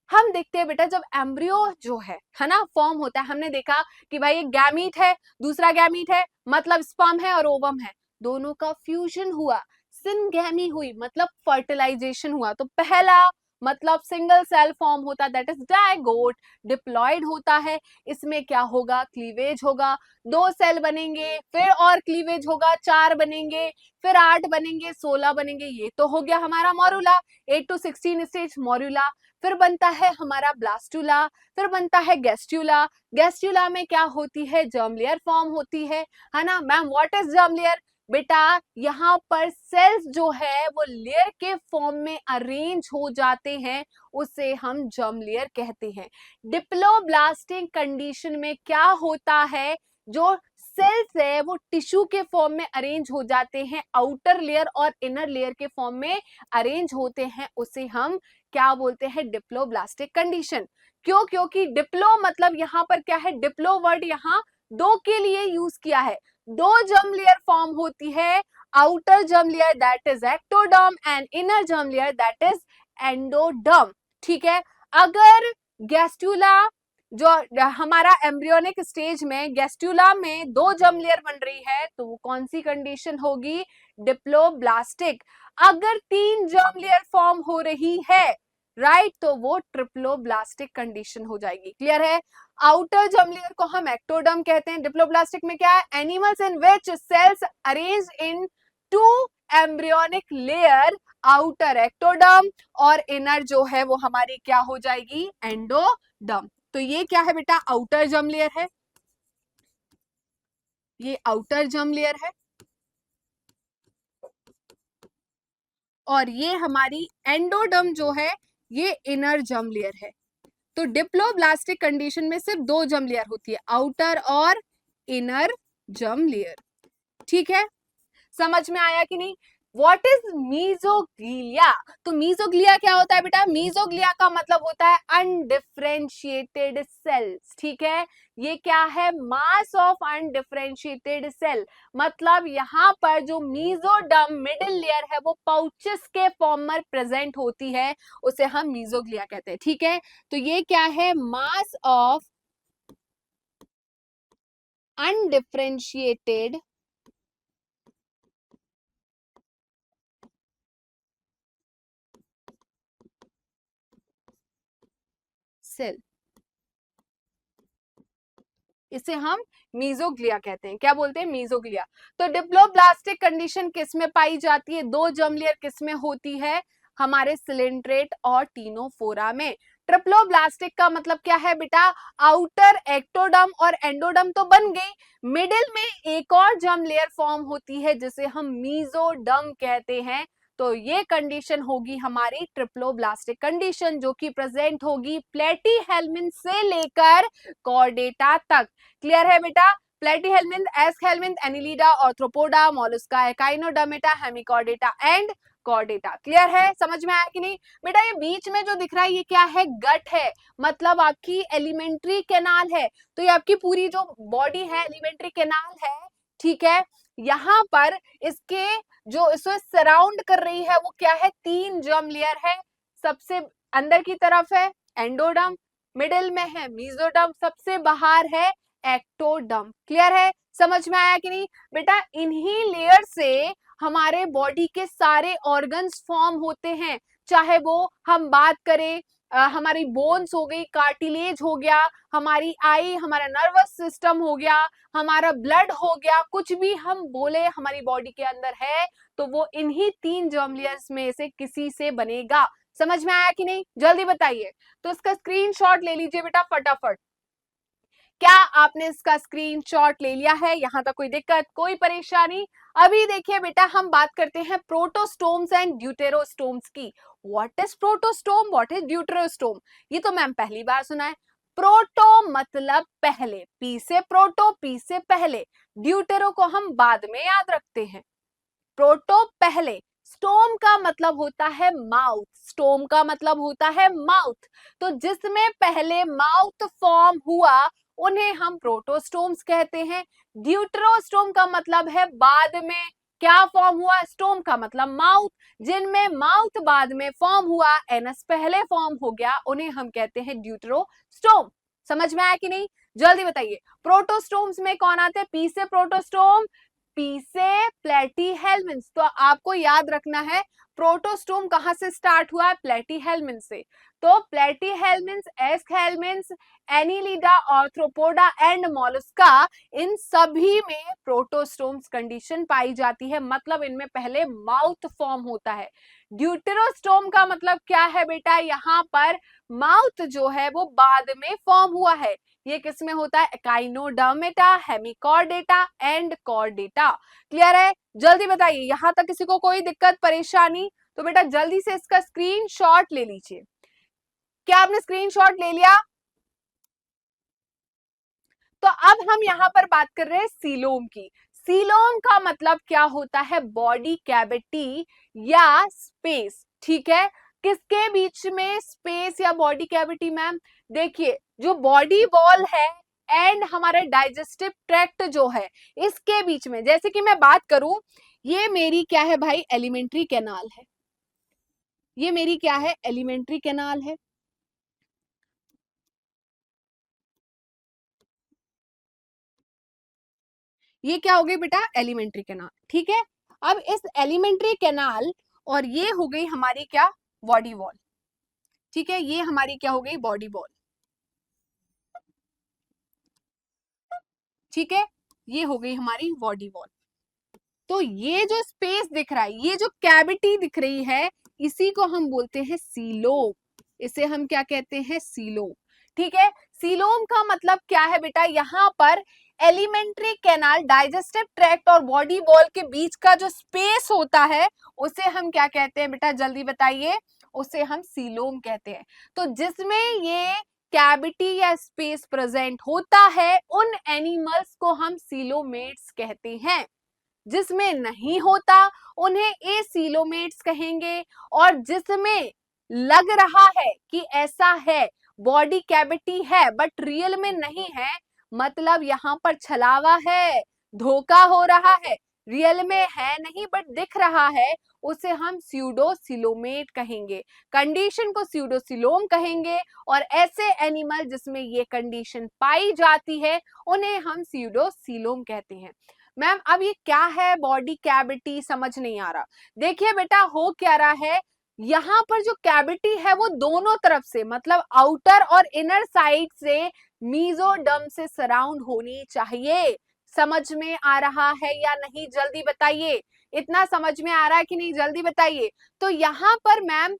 हम देखते हैं बेटा, जब एम्ब्रियो जो है ना, फॉर्म होता है, हमने देखा कि भाई एक गैमीट है, दूसरा गैमीट है, मतलब स्पर्म है और ओवम है, दोनों का फ्यूजन हुआ, सिनगैमी हुई, मतलब फर्टिलाइजेशन हुआ। तो पहला मतलब सिंगल सेल फॉर्म होता, दैट इज डायगोट। डिप्लॉयड होता है, इसमें क्या होगा? क्लीवेज होगा, 2 सेल बनेंगे, फिर और क्लीवेज होगा, 4 बनेंगे, फिर 8 बनेंगे, 16 बनेंगे। ये तो हो गया हमारा मॉरुला, 8 to 16 स्टेज मॉरुला। फिर बनता है हमारा ब्लास्टुला, फिर बनता है गैस्ट्यूला। गैस्ट्यूला में क्या होती है? जर्म लेयर फॉर्म होती है ना। Ma'am what is germ layer? बेटा यहाँ पर सेल्स जो है वो लेयर के फॉर्म में अरेंज हो जाते हैं, उसे हम जर्म लेयर कहते हैं। डिप्लोब्लास्टिक कंडीशन में क्या होता है? जो सेल्स है वो टिश्यू के फॉर्म में अरेंज हो जाते हैं, आउटर लेयर और इनर लेयर के फॉर्म में अरेंज होते हैं, उसे हम क्या बोलते हैं? Diploblastic condition. क्यों? क्योंकि डिप्लो मतलब यहाँ पर क्या है? डिप्लो वर्ड यहाँ 2 के लिए यूज किया है। 2 जर्म लेयर फॉर्म होती है, outer germ layer that is ectoderm and inner germ layer that is endoderm. ठीक है? अगर गैस्ट्यूला जो हमारा एम्ब्रियोनिक स्टेज में गैस्ट्यूला में 2 जर्म लेयर बन रही है, तो वो कौन सी कंडीशन होगी? डिप्लोब्लास्टिक। अगर 3 जर्म लेयर फॉर्म हो रही है, राइट, तो वो ट्रिप्लोब्लास्टिक कंडीशन हो जाएगी। क्लियर है? आउटर जर्म लेयर को हम एक्टोडर्म कहते हैं। डिप्लोब्लास्टिक में क्या है? Animals in which cells arrange in 2 embryonic layer, outer ectoderm और इनर जो है वो हमारी क्या हो जाएगी? एंडोडर्म। तो ये क्या है बेटा? आउटर जर्म लेयर है, ये आउटर जर्म लेयर है, और ये हमारी एंडोडर्म जो है ये इनर जर्म लेयर है। तो डिप्लोब्लास्टिक कंडीशन में सिर्फ 2 जर्म लेयर होती है, आउटर और इनर जर्म लेयर। ठीक है? समझ में आया कि नहीं? What is mesoglea? तो मीजोग्लिया क्या होता है बेटा? मीजोग्लिया का मतलब होता है अनडिफरेंशिएटेड सेल्स। ठीक है? ये क्या है? Mass of undifferentiated cell. मतलब यहाँ पर जो मीजोडर्म मिडिल लेयर है वो पाउचेस के फॉर्म में प्रेजेंट होती है, उसे हम मीजोग्लिया कहते हैं। ठीक है? तो ये क्या है? मास ऑफ अनडिफरेंशिएटेड सेल, इसे हम मीजोग्लिया कहते हैं। क्या बोलते हैं? मीजोग्लिया। तो डिप्लोब्लास्टिक कंडीशन किस में पाई जाती है? 2 जर्म लेयर किस में होती है? हमारे सिलेंट्रेट और टीनोफोरा में। ट्रिप्लोब्लास्टिक का मतलब क्या है बेटा? आउटर एक्टोडर्म और एंडोडर्म तो बन गई, मिडिल में एक और जर्म लेयर फॉर्म होती है जिसे हम मीजोडर्म कहते हैं। तो ये कंडीशन होगी हमारी ट्रिप्लोब्लास्टिक कंडीशन, जो कि प्रेजेंट होगी प्लेटीहेल्मिन्थ से लेकर कॉर्डेटा तक। क्लियर है बेटा? Platyhelminthes, Aschelminthes, Annelida, Arthropoda, Mollusca, Echinodermata, Hemichordata and Chordata. Clear है? समझ में आया कि नहीं? बेटा ये बीच में जो दिख रहा है ये क्या है? गट है, मतलब आपकी एलिमेंट्री कैनाल है। तो ये आपकी पूरी जो बॉडी है एलिमेंट्री कैनाल है। ठीक है? यहाँ पर इसके जो इसे सराउंड कर रही है वो क्या है? 3 जर्म लेयर है। सबसे अंदर की तरफ है एंडोडर्म, मिडिल में है मीजोडर्म, सबसे बाहर है एक्टोडर्म। क्लियर है? समझ में आया कि नहीं? बेटा इन्हीं लेयर से हमारे बॉडी के सारे ऑर्गन्स फॉर्म होते हैं, चाहे वो हम बात करें हमारी बोन्स हो गई, कार्टिलेज हो गया, हमारी आई, हमारा नर्वस सिस्टम हो गया, हमारा ब्लड हो गया, कुछ भी हम बोले हमारी बॉडी के अंदर है तो वो इन्हीं 3 जर्म लेयर्स में से किसी से बनेगा। समझ में आया कि नहीं? जल्दी बताइए। तो इसका स्क्रीनशॉट ले लीजिए बेटा फटाफट। क्या आपने इसका स्क्रीनशॉट ले लिया है? यहाँ तक कोई दिक्कत, कोई परेशानी? अभी देखिए बेटा, हम बात करते हैं प्रोटोस्टोम्स एंड ड्यूटेरोस्टोम्स की। What is protostome, what is deuterostome? ये तो मैम पहली बार सुना है। प्रोटो मतलब पहले, पी से प्रोटो, पी से पहले। ड्यूटेरो को हम बाद में याद रखते हैं। प्रोटो पहले, स्टोम का मतलब होता है माउथ, स्टोम का मतलब होता है माउथ। तो जिसमें पहले माउथ फॉर्म हुआ उन्हें हम प्रोटोस्टोम्स कहते हैं। ड्यूटेरोस्टोम का मतलब है बाद में क्या फॉर्म हुआ, स्टोम का मतलब माउथ। जिनमें माउथ बाद में फॉर्म हुआ, एनस पहले फॉर्म हो गया, उन्हें हम कहते हैं ड्यूटेरोस्टोम। समझ में आया कि नहीं? जल्दी बताइए, प्रोटोस्टोम्स में कौन आते हैं? पी से प्रोटोस्टोम, पी से प्लेटीहेल्मिन्थ। तो आपको याद रखना है प्रोटोस्टोम कहां से स्टार्ट हुआ है? प्लेटीहेल्मिन्थ से। तो प्लेटीहेल्मिन्थ, Aschelminthes, Annelida, arthropoda and Mollusca, इन सभी में प्रोटोस्टोम्स कंडीशन पाई जाती है, मतलब इनमें पहले माउथ फॉर्म होता है। ड्यूटेरोस्टोम का मतलब क्या है बेटा? यहाँ पर माउथ जो है वो बाद में फॉर्म हुआ है। ये किसमें होता है? Echinodermata, Hemichordata and Chordata. Clear है? जल्दी बताइए, यहां तक किसी को कोई दिक्कत परेशानी? तो बेटा जल्दी से इसका स्क्रीनशॉट ले लीजिए। क्या आपने स्क्रीनशॉट ले लिया? तो अब हम यहां पर बात कर रहे हैं सीलोम की। सीलोम का मतलब क्या होता है? बॉडी कैविटी या स्पेस। ठीक है, किसके बीच में स्पेस या बॉडी कैविटी मैम? देखिए, जो बॉडी वॉल है एंड हमारे डाइजेस्टिव ट्रैक्ट जो है, इसके बीच में, जैसे कि मैं बात करूं, ये मेरी क्या है भाई? एलिमेंट्री कैनाल है। ये मेरी क्या है? एलिमेंट्री कैनाल है। ये क्या हो गई बेटा? Alimentary canal. ठीक है, अब इस एलिमेंट्री कैनाल और ये हो गई हमारी क्या? Body wall. ठीक है, ये हमारी क्या हो गई? Body wall. ठीक है, ये हो गई हमारी बॉडी वॉल। तो ये जो स्पेस दिख रहा है, ये जो कैविटी दिख रही है, इसी को हम बोलते हैं सीलोम। इसे हम क्या कहते हैं? सीलोम। ठीक है, सीलोम का मतलब क्या है बेटा? यहाँ पर एलिमेंट्री कैनाल, डाइजेस्टिव ट्रैक्ट और बॉडी वॉल के बीच का जो स्पेस होता है, उसे हम क्या कहते हैं बेटा? जल्दी बताइए। उसे हम सीलोम कहते हैं। तो जिसमें ये कैविटी या स्पेस प्रेजेंट होता है, उन एनिमल्स को हम सीलोमेट्स कहते हैं। जिसमें नहीं होता उन्हें एसीलोमेट्स कहेंगे। और जिसमें लग रहा है कि ऐसा है, बॉडी कैविटी है बट रियल में नहीं है, मतलब यहाँ पर छलावा है, धोखा हो रहा है, रियल में है नहीं बट दिख रहा है, उसे हम स्यूडोसिलोमेट कहेंगे। कंडीशन को स्यूडोसिलोम कहेंगे। और ऐसे एनिमल जिसमें ये कंडीशन पाई जाती है, उन्हें हम स्यूडोसिलोम कहते हैं। मैम अब ये क्या है? बॉडी कैविटी समझ नहीं आ रहा। देखिए बेटा, हो क्या रहा है, यहाँ पर जो कैविटी है वो दोनों तरफ से, मतलब आउटर और इनर साइड से मीजोडर्म से सराउंड होनी चाहिए। समझ में आ रहा है या नहीं? जल्दी बताइए। इतना समझ में आ रहा है कि नहीं? जल्दी बताइए। तो यहाँ पर मैम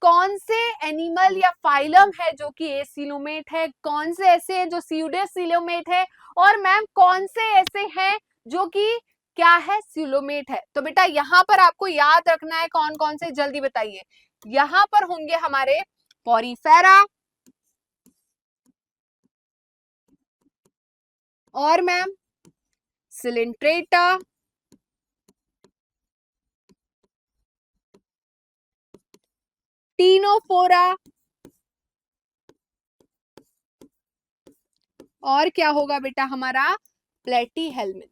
कौन से एनिमल या फाइलम है जो कि एसिलोमेट है, कौन से ऐसे हैं जो स्यूडोसिलोमेट है, और मैम कौन से ऐसे हैं जो कि क्या है? सिलोमेट है। तो बेटा यहाँ पर आपको याद रखना है कौन कौन से, जल्दी बताइए। यहाँ पर होंगे हमारे पॉरीफेरा, और मैम सिलिंट्रेटा, टीनोफोरा, और क्या होगा बेटा हमारा? प्लेटीहेल्मिन्थ।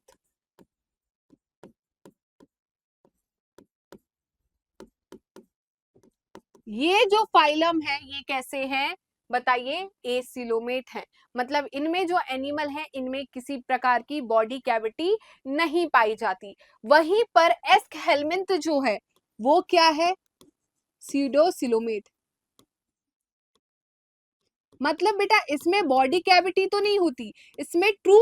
ये जो फाइलम है ये कैसे हैं बताइए? एसिलोमेट है। मतलब इनमें जो एनिमल है, इनमें किसी प्रकार की बॉडी कैविटी नहीं पाई जाती। वहीं पर एस्कहेल्मिन्थ जो है वो क्या है? स्यूडोसिलोमेट। मतलब बेटा इसमें बॉडी कैविटी तो नहीं होती, इसमें ट्रू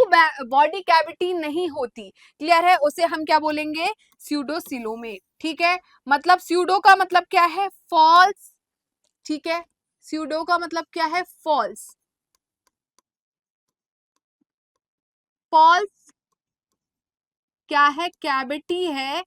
बॉडी कैविटी नहीं होती। क्लियर है? उसे हम क्या बोलेंगे? स्यूडोसिलोमेट। ठीक है, मतलब स्यूडो का मतलब क्या है? फॉल्स। ठीक है, स्यूडो का मतलब क्या है? फॉल्स। फॉल्स क्या है, कैविटी है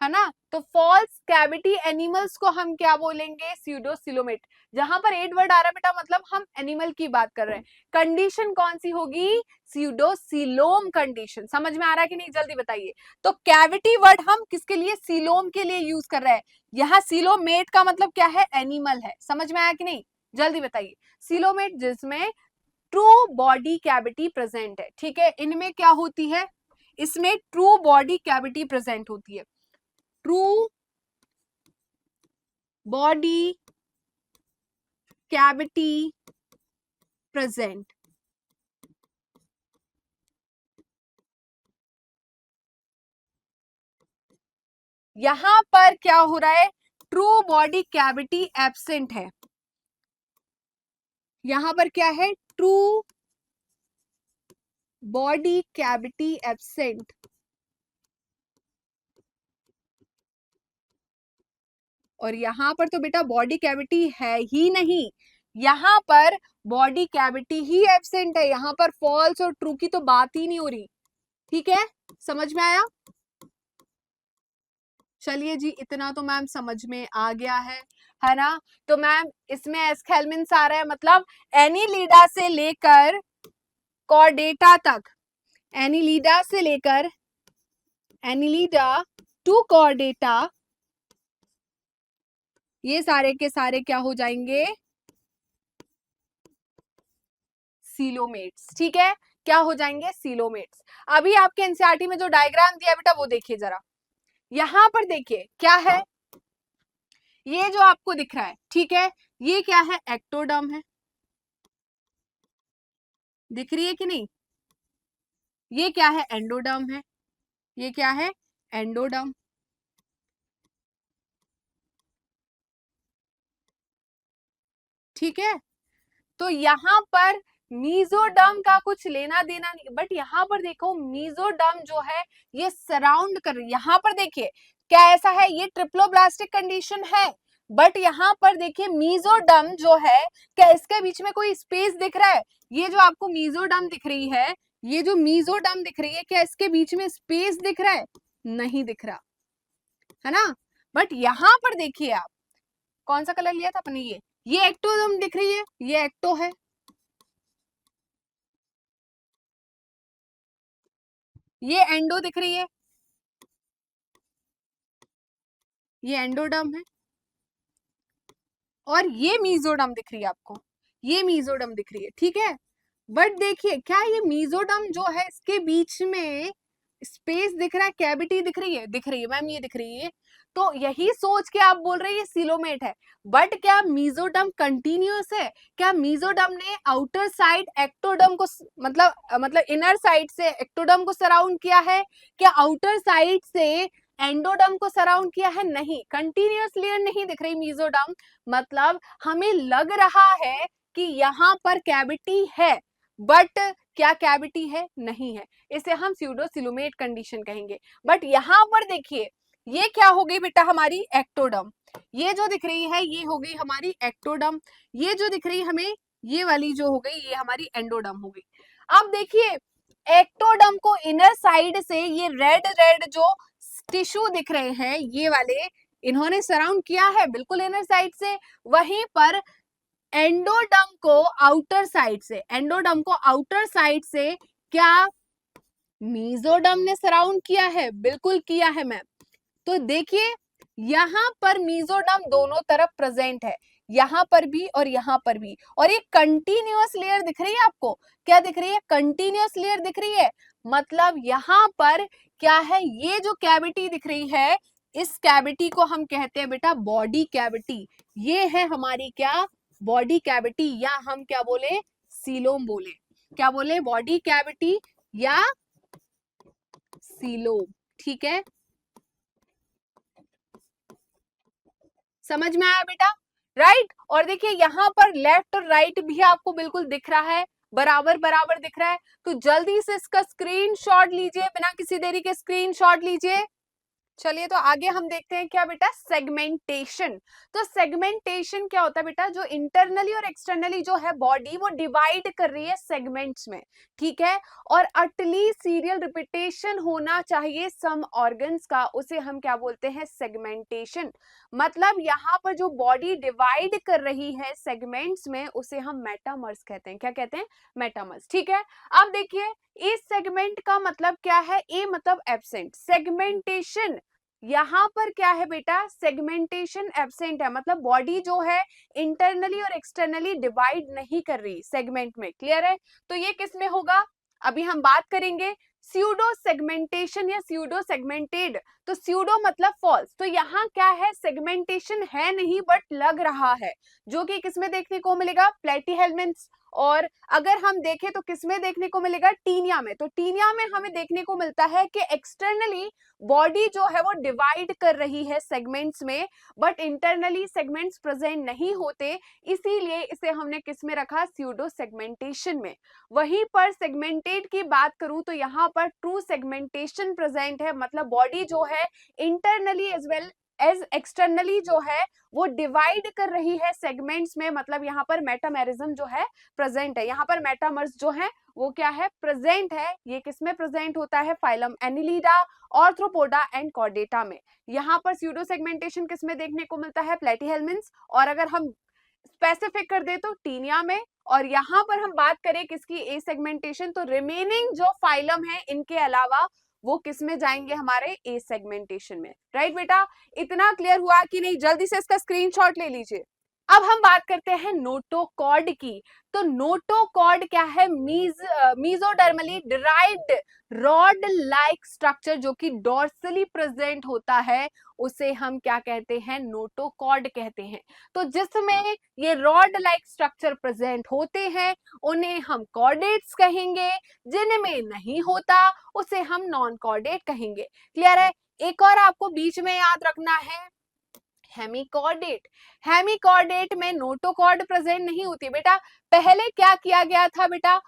ना। तो फॉल्स कैविटी एनिमल्स को हम क्या बोलेंगे, स्यूडोसिलोमेट। जहां पर 8 वर्ड आ रहा है बेटा मतलब हम एनिमल की बात कर रहे हैं। कंडीशन कौन सी होगी, स्यूडोसिलोम कंडीशन। समझ में आ रहा है कि नहीं, जल्दी बताइए। तो कैविटी वर्ड हम किसके लिए, सीलोम के लिए यूज कर रहे हैं। यहाँ सीलोमेट का मतलब क्या है, एनिमल है। समझ में आया कि नहीं, जल्दी बताइए। सीलोमेट जिसमें ट्रू बॉडी कैविटी प्रेजेंट है, ठीक है। इनमें क्या होती है, इसमें ट्रू बॉडी कैविटी प्रेजेंट होती है। True body cavity present. यहां पर क्या हो रहा है, ट्रू बॉडी कैविटी एब्सेंट है। यहां पर क्या है, ट्रू बॉडी कैविटी एब्सेंट। और यहां पर तो बेटा बॉडी कैविटी है ही नहीं, यहां पर बॉडी कैविटी ही एब्सेंट है। यहां पर फॉल्स और ट्रू की तो बात ही नहीं हो रही, ठीक है। समझ में आया, चलिए जी, इतना तो मैम समझ में आ गया है ना। तो मैम इसमें एस्केलमेंट्स आ रहा है, मतलब एनीलिडा से लेकर कॉर्डेटा तक, एनीलिडा से लेकर, एनीलिडा टू कॉर्डेटा, ये सारे के सारे क्या हो जाएंगे, सीलोमेट्स, ठीक है। क्या हो जाएंगे, सीलोमेट्स। अभी आपके एनसीईआरटी में जो डायग्राम दिया बेटा वो देखिए जरा। यहां पर देखिए क्या है, ये जो आपको दिख रहा है, ठीक है, ये क्या है, एक्टोडर्म है, दिख रही है कि नहीं। ये क्या है, एंडोडर्म है, ये क्या है, एंडोडर्म, ठीक है। तो यहां पर मीजोडर्म का कुछ लेना देना नहीं, बट यहां पर देखो मीजोडर्म जो है ये सराउंड कर रही है। यहां पर देखिए क्या ऐसा है, ये ट्रिप्लोब्लास्टिक कंडीशन है, बट यहां पर देखिए मीजोडर्म जो है, क्या इसके बीच में कोई स्पेस दिख रहा है। ये जो आपको मीजोडर्म दिख रही है, ये जो मीजोडर्म दिख रही है, क्या इसके बीच में स्पेस दिख रहा है, नहीं दिख रहा है ना। बट यहां पर देखिए आप, कौन सा कलर लिया था अपने, ये एक्टोडर्म दिख रही है, ये एक्टो है, ये एंडो दिख रही है, ये एंडोडर्म है, और ये मीजोडर्म दिख रही है आपको, ये मीजोडर्म दिख रही है, ठीक है। बट देखिए क्या ये मीजोडर्म जो है इसके बीच में स्पेस दिख रहा है, कैविटी दिख रही है, दिख रही है मैम, ये दिख रही है। तो यही सोच के आप बोल रहे हैं ये सिलोमेट है। बट क्या मीजोडर्म कंटिन्यूअस है, क्या मीजोडर्म ने आउटर साइड एक्टोडर्म को मतलब इनर साइड से एक्टोडर्म को सराउंड किया है, क्या आउटर साइड से एंडोडर्म को सराउंड किया है, नहीं। कंटिन्यूअस लेयर नहीं दिख रही मीजोडर्म, मतलब हमें लग रहा है कि यहाँ पर कैविटी है, बट क्या कैविटी है, नहीं है। इसे हम स्यूडोसिलोमेट कंडीशन कहेंगे। बट यहाँ पर देखिए ये क्या हो गई बेटा, हमारी एक्टोडर्म, ये जो दिख रही है ये हो गई हमारी एक्टोडर्म, ये जो दिख रही है हमें, ये वाली जो हो गई ये हमारी एंडोडर्म हो गई। अब देखिए एक्टोडर्म को इनर साइड से ये रेड रेड जो टिश्यू दिख रहे हैं ये वाले, इन्होंने सराउंड किया है बिल्कुल इनर साइड से। वहीं पर एंडोडर्म को आउटर साइड से, एंडोडर्म को आउटर साइड से क्या मीजोडर्म ने सराउंड किया है, बिल्कुल किया है मैम। तो देखिए यहां पर मीजोडर्म दोनों तरफ प्रेजेंट है, यहां पर भी और यहां पर भी, और ये कंटिन्यूअस लेयर दिख रही है आपको, क्या दिख रही है, कंटिन्यूअस लेयर दिख रही है। मतलब यहां पर क्या है, ये जो कैविटी दिख रही है, इस कैविटी को हम कहते हैं बेटा बॉडी कैविटी। ये है हमारी क्या, बॉडी कैविटी, या हम क्या बोले, सीलोम बोले, क्या बोले, बॉडी कैविटी या सीलोम, ठीक है। समझ में आया बेटा, राइट। और देखिए यहाँ पर लेफ्ट और राइट भी आपको बिल्कुल दिख रहा है, बराबर बराबर दिख रहा है। तो जल्दी से इसका स्क्रीनशॉट लीजिए, बिना किसी देरी के स्क्रीनशॉट लीजिए। चलिए तो आगे हम देखते हैं क्या बेटा, सेगमेंटेशन। तो सेगमेंटेशन क्या होता है बेटा, जो इंटरनली और एक्सटर्नली जो है बॉडी वो डिवाइड कर रही है सेगमेंट्स में, ठीक है। और अटली सीरियल रिपीटेशन होना चाहिए सम ऑर्गन्स का, उसे हम क्या बोलते हैं, सेगमेंटेशन। मतलब यहाँ पर जो बॉडी डिवाइड कर रही है सेगमेंट्स में, उसे हम मेटामर्स कहते हैं। क्या कहते हैं, मेटामर्स, ठीक है। अब देखिए इस सेगमेंट का मतलब क्या है, ए मतलब एब्सेंट, सेगमेंटेशन यहाँ पर क्या है बेटा, सेगमेंटेशन एब्सेंट है, मतलब बॉडी जो है इंटरनली और एक्सटर्नली डिवाइड नहीं कर रही सेगमेंट में, क्लियर है। तो ये किस में होगा, अभी हम बात करेंगे स्यूडो सेगमेंटेशन या स्यूडो सेगमेंटेड। तो स्यूडो मतलब फॉल्स, तो यहाँ क्या है, सेगमेंटेशन है नहीं बट लग रहा है, जो कि किसमें देखने को मिलेगा, प्लेटीहेल्मिन्थ्स। और अगर हम देखें तो किसमें देखने को मिलेगा, टीनिया में। तो टीनिया में हमें देखने को मिलता है कि एक्सटर्नली बॉडी जो है वो डिवाइड कर रही है सेगमेंट्स में, बट इंटरनली सेगमेंट्स प्रेजेंट नहीं होते, इसीलिए इसे हमने किस में रखा, स्यूडो सेगमेंटेशन में। वहीं पर सेगमेंटेड की बात करूं तो यहाँ पर ट्रू सेगमेंटेशन प्रेजेंट है, मतलब बॉडी जो है internally as well as externally जो है वो डिवाइड कर रही है सेगमेंट्स में, मतलब यहाँ पर मेटामेरिज्म जो है प्रेजेंट है। यहाँ पर मेटामर्स जो है वो क्या है, प्रेजेंट है। ये किसमें प्रेजेंट होता है, phylum Annelida, Arthropoda and Chordata में। यहाँ पर स्यूडो सेगमेंटेशन किसमें देखने को मिलता है, प्लेटीहेल्मिन्थ्स, और अगर हम स्पेसिफिक कर दे तो टीनिया में। और यहाँ पर हम बात करें किसकी, ए सेगमेंटेशन, तो रिमेनिंग जो फाइलम है इनके अलावा वो किस में जाएंगे, हमारे ए सेगमेंटेशन में, राइट बेटा। इतना क्लियर हुआ कि नहीं, जल्दी से इसका स्क्रीनशॉट ले लीजिए। अब हम बात करते हैं नोटोकॉर्ड की। तो नोटोकॉर्ड क्या है, mesodermally derived rod like structure जो कि डॉर्सली प्रेजेंट होता है, उसे हम क्या कहते हैं, नोटोकॉर्ड कहते हैं। तो जिसमें ये रॉड लाइक स्ट्रक्चर प्रेजेंट होते हैं उन्हें हम कॉर्डेट्स कहेंगे, जिनमें नहीं होता उसे हम नॉन कॉर्डेट कहेंगे, क्लियर है। एक और आपको बीच में याद रखना है, हेमिकॉर्डेट। हेमिकॉर्डेट में नोटोकॉर्ड प्रेजेंट नहीं होती बेटा। पहले क्या किया गया था बेटा,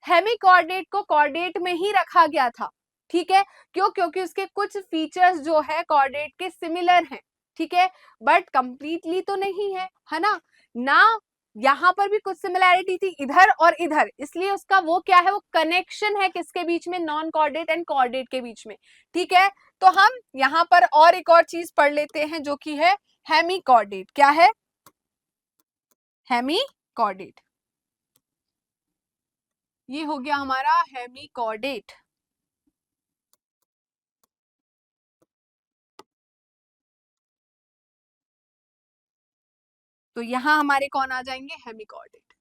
हेमिकॉर्डेट को कॉर्डेट में ही रखा गया था, ठीक है। क्यों, क्योंकि उसके कुछ फीचर्स जो है कॉर्डेट के सिमिलर हैं, ठीक है, बट कंप्लीटली तो नहीं है ना यहाँ पर भी कुछ सिमिलैरिटी थी इधर और इधर, इसलिए उसका वो क्या है, वो कनेक्शन है किसके बीच में, नॉन कॉर्डेट एंड कॉर्डेट के बीच में, ठीक है। तो हम यहाँ पर और एक और चीज पढ़ लेते हैं जो कि है हेमिकॉर्डेट। क्या है, हेमिकॉर्डेट, ये हो गया हमारा हेमिकॉर्डेट। तो यहां हमारे कौन आ जाएंगे, हेमिकॉर्डेट।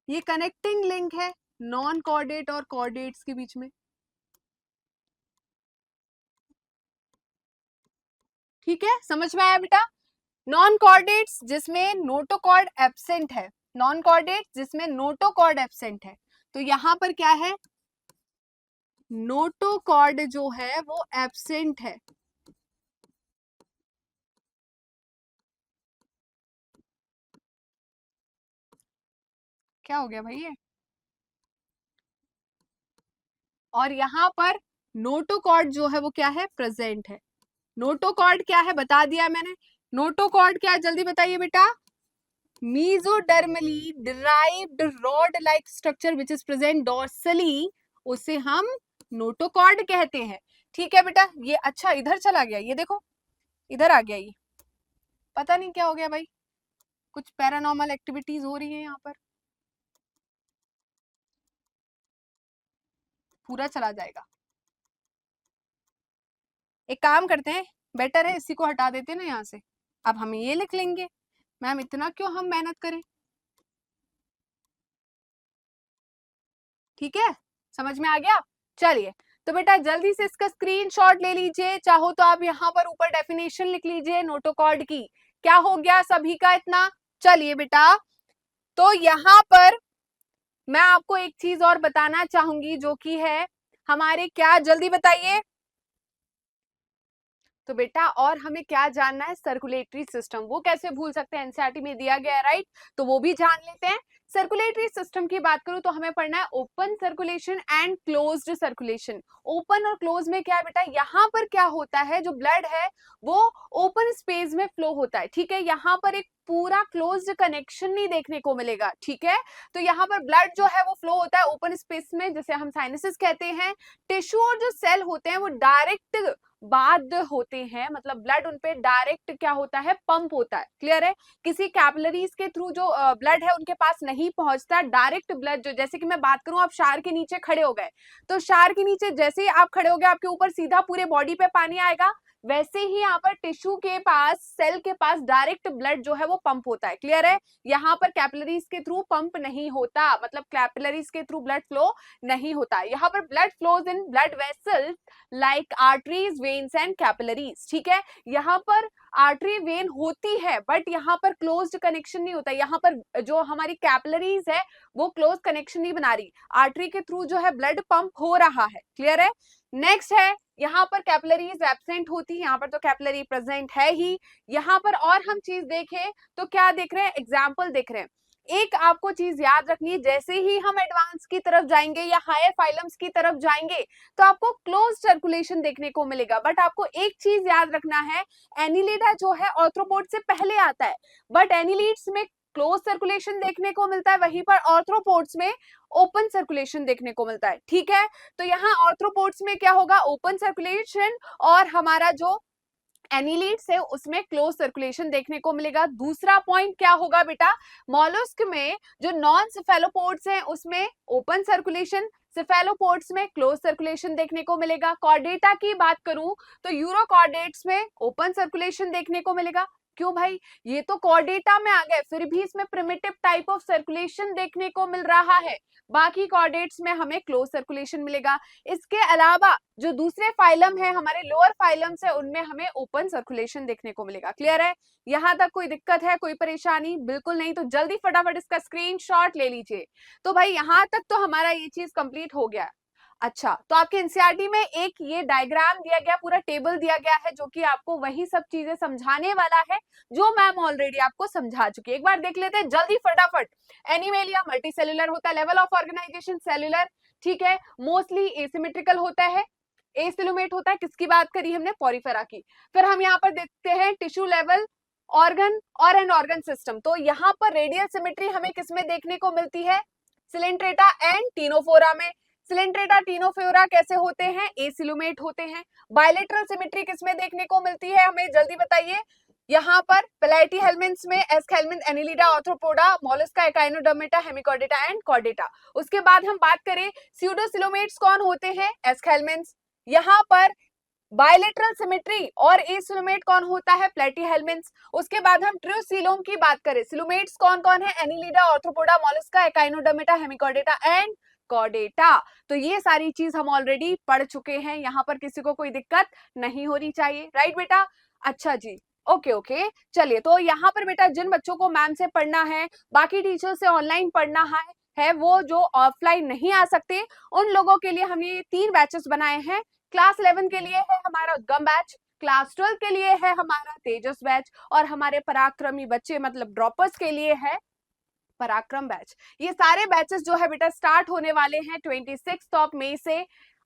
ये कनेक्टिंग लिंक है नॉन कॉर्डेट और कॉर्डेट्स के बीच में, ठीक है, समझ में आया बेटा। नॉन कॉर्डेट्स जिसमें नोटोकॉर्ड एब्सेंट है, नॉन कॉर्डेट जिसमें नोटोकॉर्ड एब्सेंट है, तो यहां पर क्या है, नोटोकॉर्ड जो है वो एब्सेंट है। क्या हो गया भाई ये, और यहाँ पर नोटोकॉर्ड जो है वो क्या है, प्रेजेंट है। नोटोकॉर्ड क्या है बता दिया मैंने, नोटोकॉर्ड क्या है जल्दी बताइए बेटा, mesodermally derived rod like structure which is present dorsally, उसे हम नोटोकॉर्ड कहते हैं, ठीक है बेटा। ये अच्छा इधर चला गया, ये देखो इधर आ गया, ये पता नहीं क्या हो गया भाई, कुछ पैरानॉर्मल एक्टिविटीज हो रही है यहाँ पर, पूरा चला जाएगा। एक काम करते हैं, बेटर है इसी को हटा देते हैं ना यहाँ से, अब हम ये लिख लेंगे, मैम इतना क्यों हम मेहनत करें, ठीक है, समझ में आ गया। चलिए तो बेटा जल्दी से इसका स्क्रीनशॉट ले लीजिए, चाहो तो आप यहाँ पर ऊपर डेफिनेशन लिख लीजिए नोटोकॉर्ड की। क्या हो गया सभी का इतना, चलिए बेटा, तो यहाँ पर मैं आपको एक चीज और बताना चाहूंगी जो कि है हमारे, क्या जल्दी बताइए, तो बेटा और हमें क्या जानना है, सर्कुलेटरी सिस्टम, वो कैसे भूल सकते हैं, एनसीईआरटी में दिया गया है, राइट, तो वो भी जान लेते हैं। सर्कुलेटरी सिस्टम की बात करूं तो हमें पढ़ना है open circulation and closed circulation. Open और क्लोज में क्या है बेटा, यहाँ पर क्या होता है, जो ब्लड है वो ओपन स्पेस में फ्लो होता है, ठीक है। यहाँ पर एक पूरा क्लोज्ड कनेक्शन नहीं देखने को मिलेगा, ठीक है। तो यहाँ पर ब्लड जो है वो फ्लो होता है ओपन स्पेस में, जैसे हम साइनसेस कहते हैं। टिश्यू और जो सेल होते हैं वो डायरेक्ट बाध्य होते हैं, मतलब ब्लड उन पे डायरेक्ट क्या होता है, पंप होता है, क्लियर है। किसी कैपिलरीज के थ्रू जो ब्लड है उनके पास नहीं पहुंचता, डायरेक्ट ब्लड जो, जैसे कि मैं बात करूं, आप शार के नीचे खड़े हो गए, तो शार के नीचे जैसे ही आप खड़े हो गए आपके ऊपर सीधा पूरे बॉडी पे पानी आएगा, वैसे ही यहाँ पर टिश्यू के पास, सेल के पास डायरेक्ट ब्लड जो है वो पंप होता है, क्लियर है। यहाँ पर कैपिलरीज के थ्रू पंप नहीं होता, मतलब कैपिलरीज के थ्रू ब्लड फ्लो नहीं होता। यहाँ पर blood flows in blood vessels like arteries, veins and capillaries, ठीक है। यहाँ पर आर्टरी वेन होती है बट यहाँ पर क्लोज्ड कनेक्शन नहीं होता, यहाँ पर जो हमारी कैपिलरीज है वो क्लोज कनेक्शन नहीं बना रही, आर्टरी के थ्रू जो है ब्लड पंप हो रहा है, क्लियर है। नेक्स्ट है, यहाँ पर कैपिलरीज एब्सेंट होती है, यहाँ पर तो कैपिलरी प्रेजेंट है ही। यहाँ पर और हम चीज देखें तो क्या देख रहे हैं, एग्जाम्पल देख रहे हैं। एक आपको चीज याद रखनी है, जैसे ही हम एडवांस की तरफ जाएंगे या हायर फाइलम्स की तरफ जाएंगे तो आपको क्लोज सर्कुलेशन देखने को मिलेगा, बट आपको एक चीज याद रखना है, एनिलिडा जो है आर्थ्रोपोड से पहले आता है, बट एनिलिड्स में क्लोज सर्कुलेशन देखने को मिलता है, वहीं पर आर्थ्रोपोड्स में ओपन सर्कुलेशन देखने को मिलता है, ठीक है। तो यहाँ आर्थ्रोपोड्स में क्या होगा, ओपन सर्कुलेशन, और हमारा जो एनिलीड्स है उसमें क्लोज सर्कुलेशन देखने को मिलेगा। दूसरा पॉइंट क्या होगा बेटा, मॉलस्क में जो नॉन सेफेलोपोड्स हैं उसमें ओपन सर्कुलेशन, सेफेलोपोड्स में क्लोज सर्कुलेशन देखने को मिलेगा। कॉर्डेटा की बात करूं तो यूरोकॉर्डेट्स में ओपन सर्कुलेशन देखने को मिलेगा। क्यों भाई, ये तो कॉर्डेटा में आ गए, फिर भी इसमें प्रिमिटिव टाइप ऑफ सर्कुलेशन देखने को मिल रहा है, बाकी कॉर्डेट्स में हमें क्लोज सर्कुलेशन मिलेगा। इसके अलावा जो दूसरे फाइलम है, हमारे लोअर फाइलम्स है, उनमें हमें ओपन सर्कुलेशन देखने को मिलेगा, क्लियर है। यहाँ तक कोई दिक्कत है, कोई परेशानी? बिल्कुल नहीं। तो जल्दी फटाफट इसका स्क्रीनशॉट ले लीजिए। तो भाई यहाँ तक तो हमारा ये चीज कंप्लीट हो गया। अच्छा, तो आपके एनसीईआरटी में एक ये डायग्राम दिया गया, पूरा टेबल दिया गया है, जो कि आपको वही सब चीजें समझाने वाला है जो मैम ऑलरेडी आपको समझा चुकी है। एक बार देख लेते हैं जल्दी फटाफट। एनिमेलिया मल्टीसेल्युलर होता है, लेवल ऑफ ऑर्गेनाइजेशन सेल्युलर, ठीक है। मोस्टली एसिमेट्रिकल होता है, एसिलुमेट होता है, किसकी बात करी हमने, पॉरीफेरा की। फिर हम यहाँ पर देखते हैं टिश्यू लेवल, ऑर्गन और एंड ऑर्गन सिस्टम। तो यहाँ पर रेडियल सिमेट्री हमें किसमें देखने को मिलती है, सिलेंट्रेटा एंड टीनोफोरा में। सिलेंट्रेटा टीनोफोरा कैसे होते हैं, एसिलुमेट होते हैं। बायलेटरल सिमेट्री किसमें देखने को मिलती है, हमें जल्दी बताइए। यहाँ पर प्लेटीहेल्मिन्थ्स में Aschelminthes, Annelida, Arthropoda, Mollusca, Echinodermata, Hemichordata and Chordata. उसके बाद हम बात करें स्यूडोसिलोमेट्स कौन होते हैं, एस्केल्मिन्थ्स। यहाँ पर बायलेटरल सिमेट्री और एसिलुमेट कौन होता है, प्लेटीहेल्मिन्थ्स। उसके बाद हम ट्रूसिलोम की बात करें, सिलुमेट्स कौन कौन है, Annelida, Arthropoda, Mollusca, Echinodermata, Hemichordata and Chordata. तो ये सारी चीज हम ऑलरेडी पढ़ चुके हैं, यहाँ पर किसी को कोई दिक्कत नहीं होनी चाहिए, राइट बेटा। अच्छा जी, ओके ओके, चलिए। तो यहाँ पर बेटा जिन बच्चों को मैम से पढ़ना है, बाकी टीचर से ऑनलाइन पढ़ना है वो जो ऑफलाइन नहीं आ सकते, उन लोगों के लिए हमने 3 बैचेस बनाए हैं। क्लास 11 के लिए है हमारा उद्गम बैच, क्लास 12 के लिए है हमारा तेजस बैच, और हमारे पराक्रमी बच्चे मतलब ड्रॉपर्स के लिए है पराक्रम बैच। ये सारे बैचेस जो है बेटा स्टार्ट होने वाले हैं 26 मई से।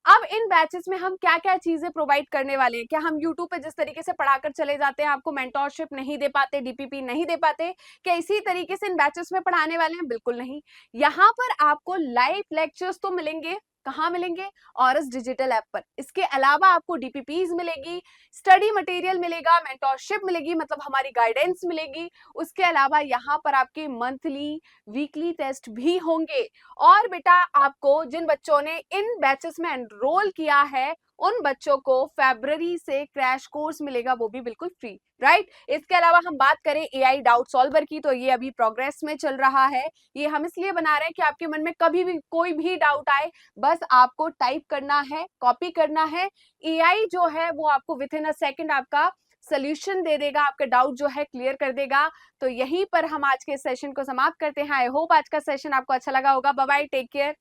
अब इन बैचेस में हम क्या क्या चीजें प्रोवाइड करने वाले हैं, क्या हम यूट्यूब पे जिस तरीके से पढ़ाकर चले जाते हैं आपको मेंटोरशिप नहीं दे पाते, डीपीपी नहीं दे पाते, क्या इसी तरीके से इन बैचेस में पढ़ाने वाले हैं? बिल्कुल नहीं। यहाँ पर आपको लाइव लेक्चर्स तो मिलेंगे, कहाँ मिलेंगे, ऑरस डिजिटल ऐप पर। इसके अलावा आपको डीपीपीज मिलेगी, स्टडी मटेरियल मिलेगा, मेंटोरशिप मिलेगी, मतलब हमारी गाइडेंस मिलेगी। उसके अलावा यहाँ पर आपके मंथली वीकली टेस्ट भी होंगे। और बेटा आपको जिन बच्चों ने इन बैचेस में एनरोल किया है उन बच्चों को फरवरी से क्रैश कोर्स मिलेगा, वो भी बिल्कुल फ्री, राइट। इसके अलावा हम बात करें एआई डाउट सॉल्वर की, तो ये अभी प्रोग्रेस में चल रहा है। ये हम इसलिए बना रहे हैं कि आपके मन में कभी भी कोई भी डाउट आए, बस आपको टाइप करना है, कॉपी करना है, एआई जो है वो आपको विद इन अ सेकंड आपका सोल्यूशन दे देगा, आपका डाउट जो है क्लियर कर देगा। तो यहीं पर हम आज के सेशन को समाप्त करते हैं। आई होप आज का सेशन आपको अच्छा लगा होगा। Bye bye, take care.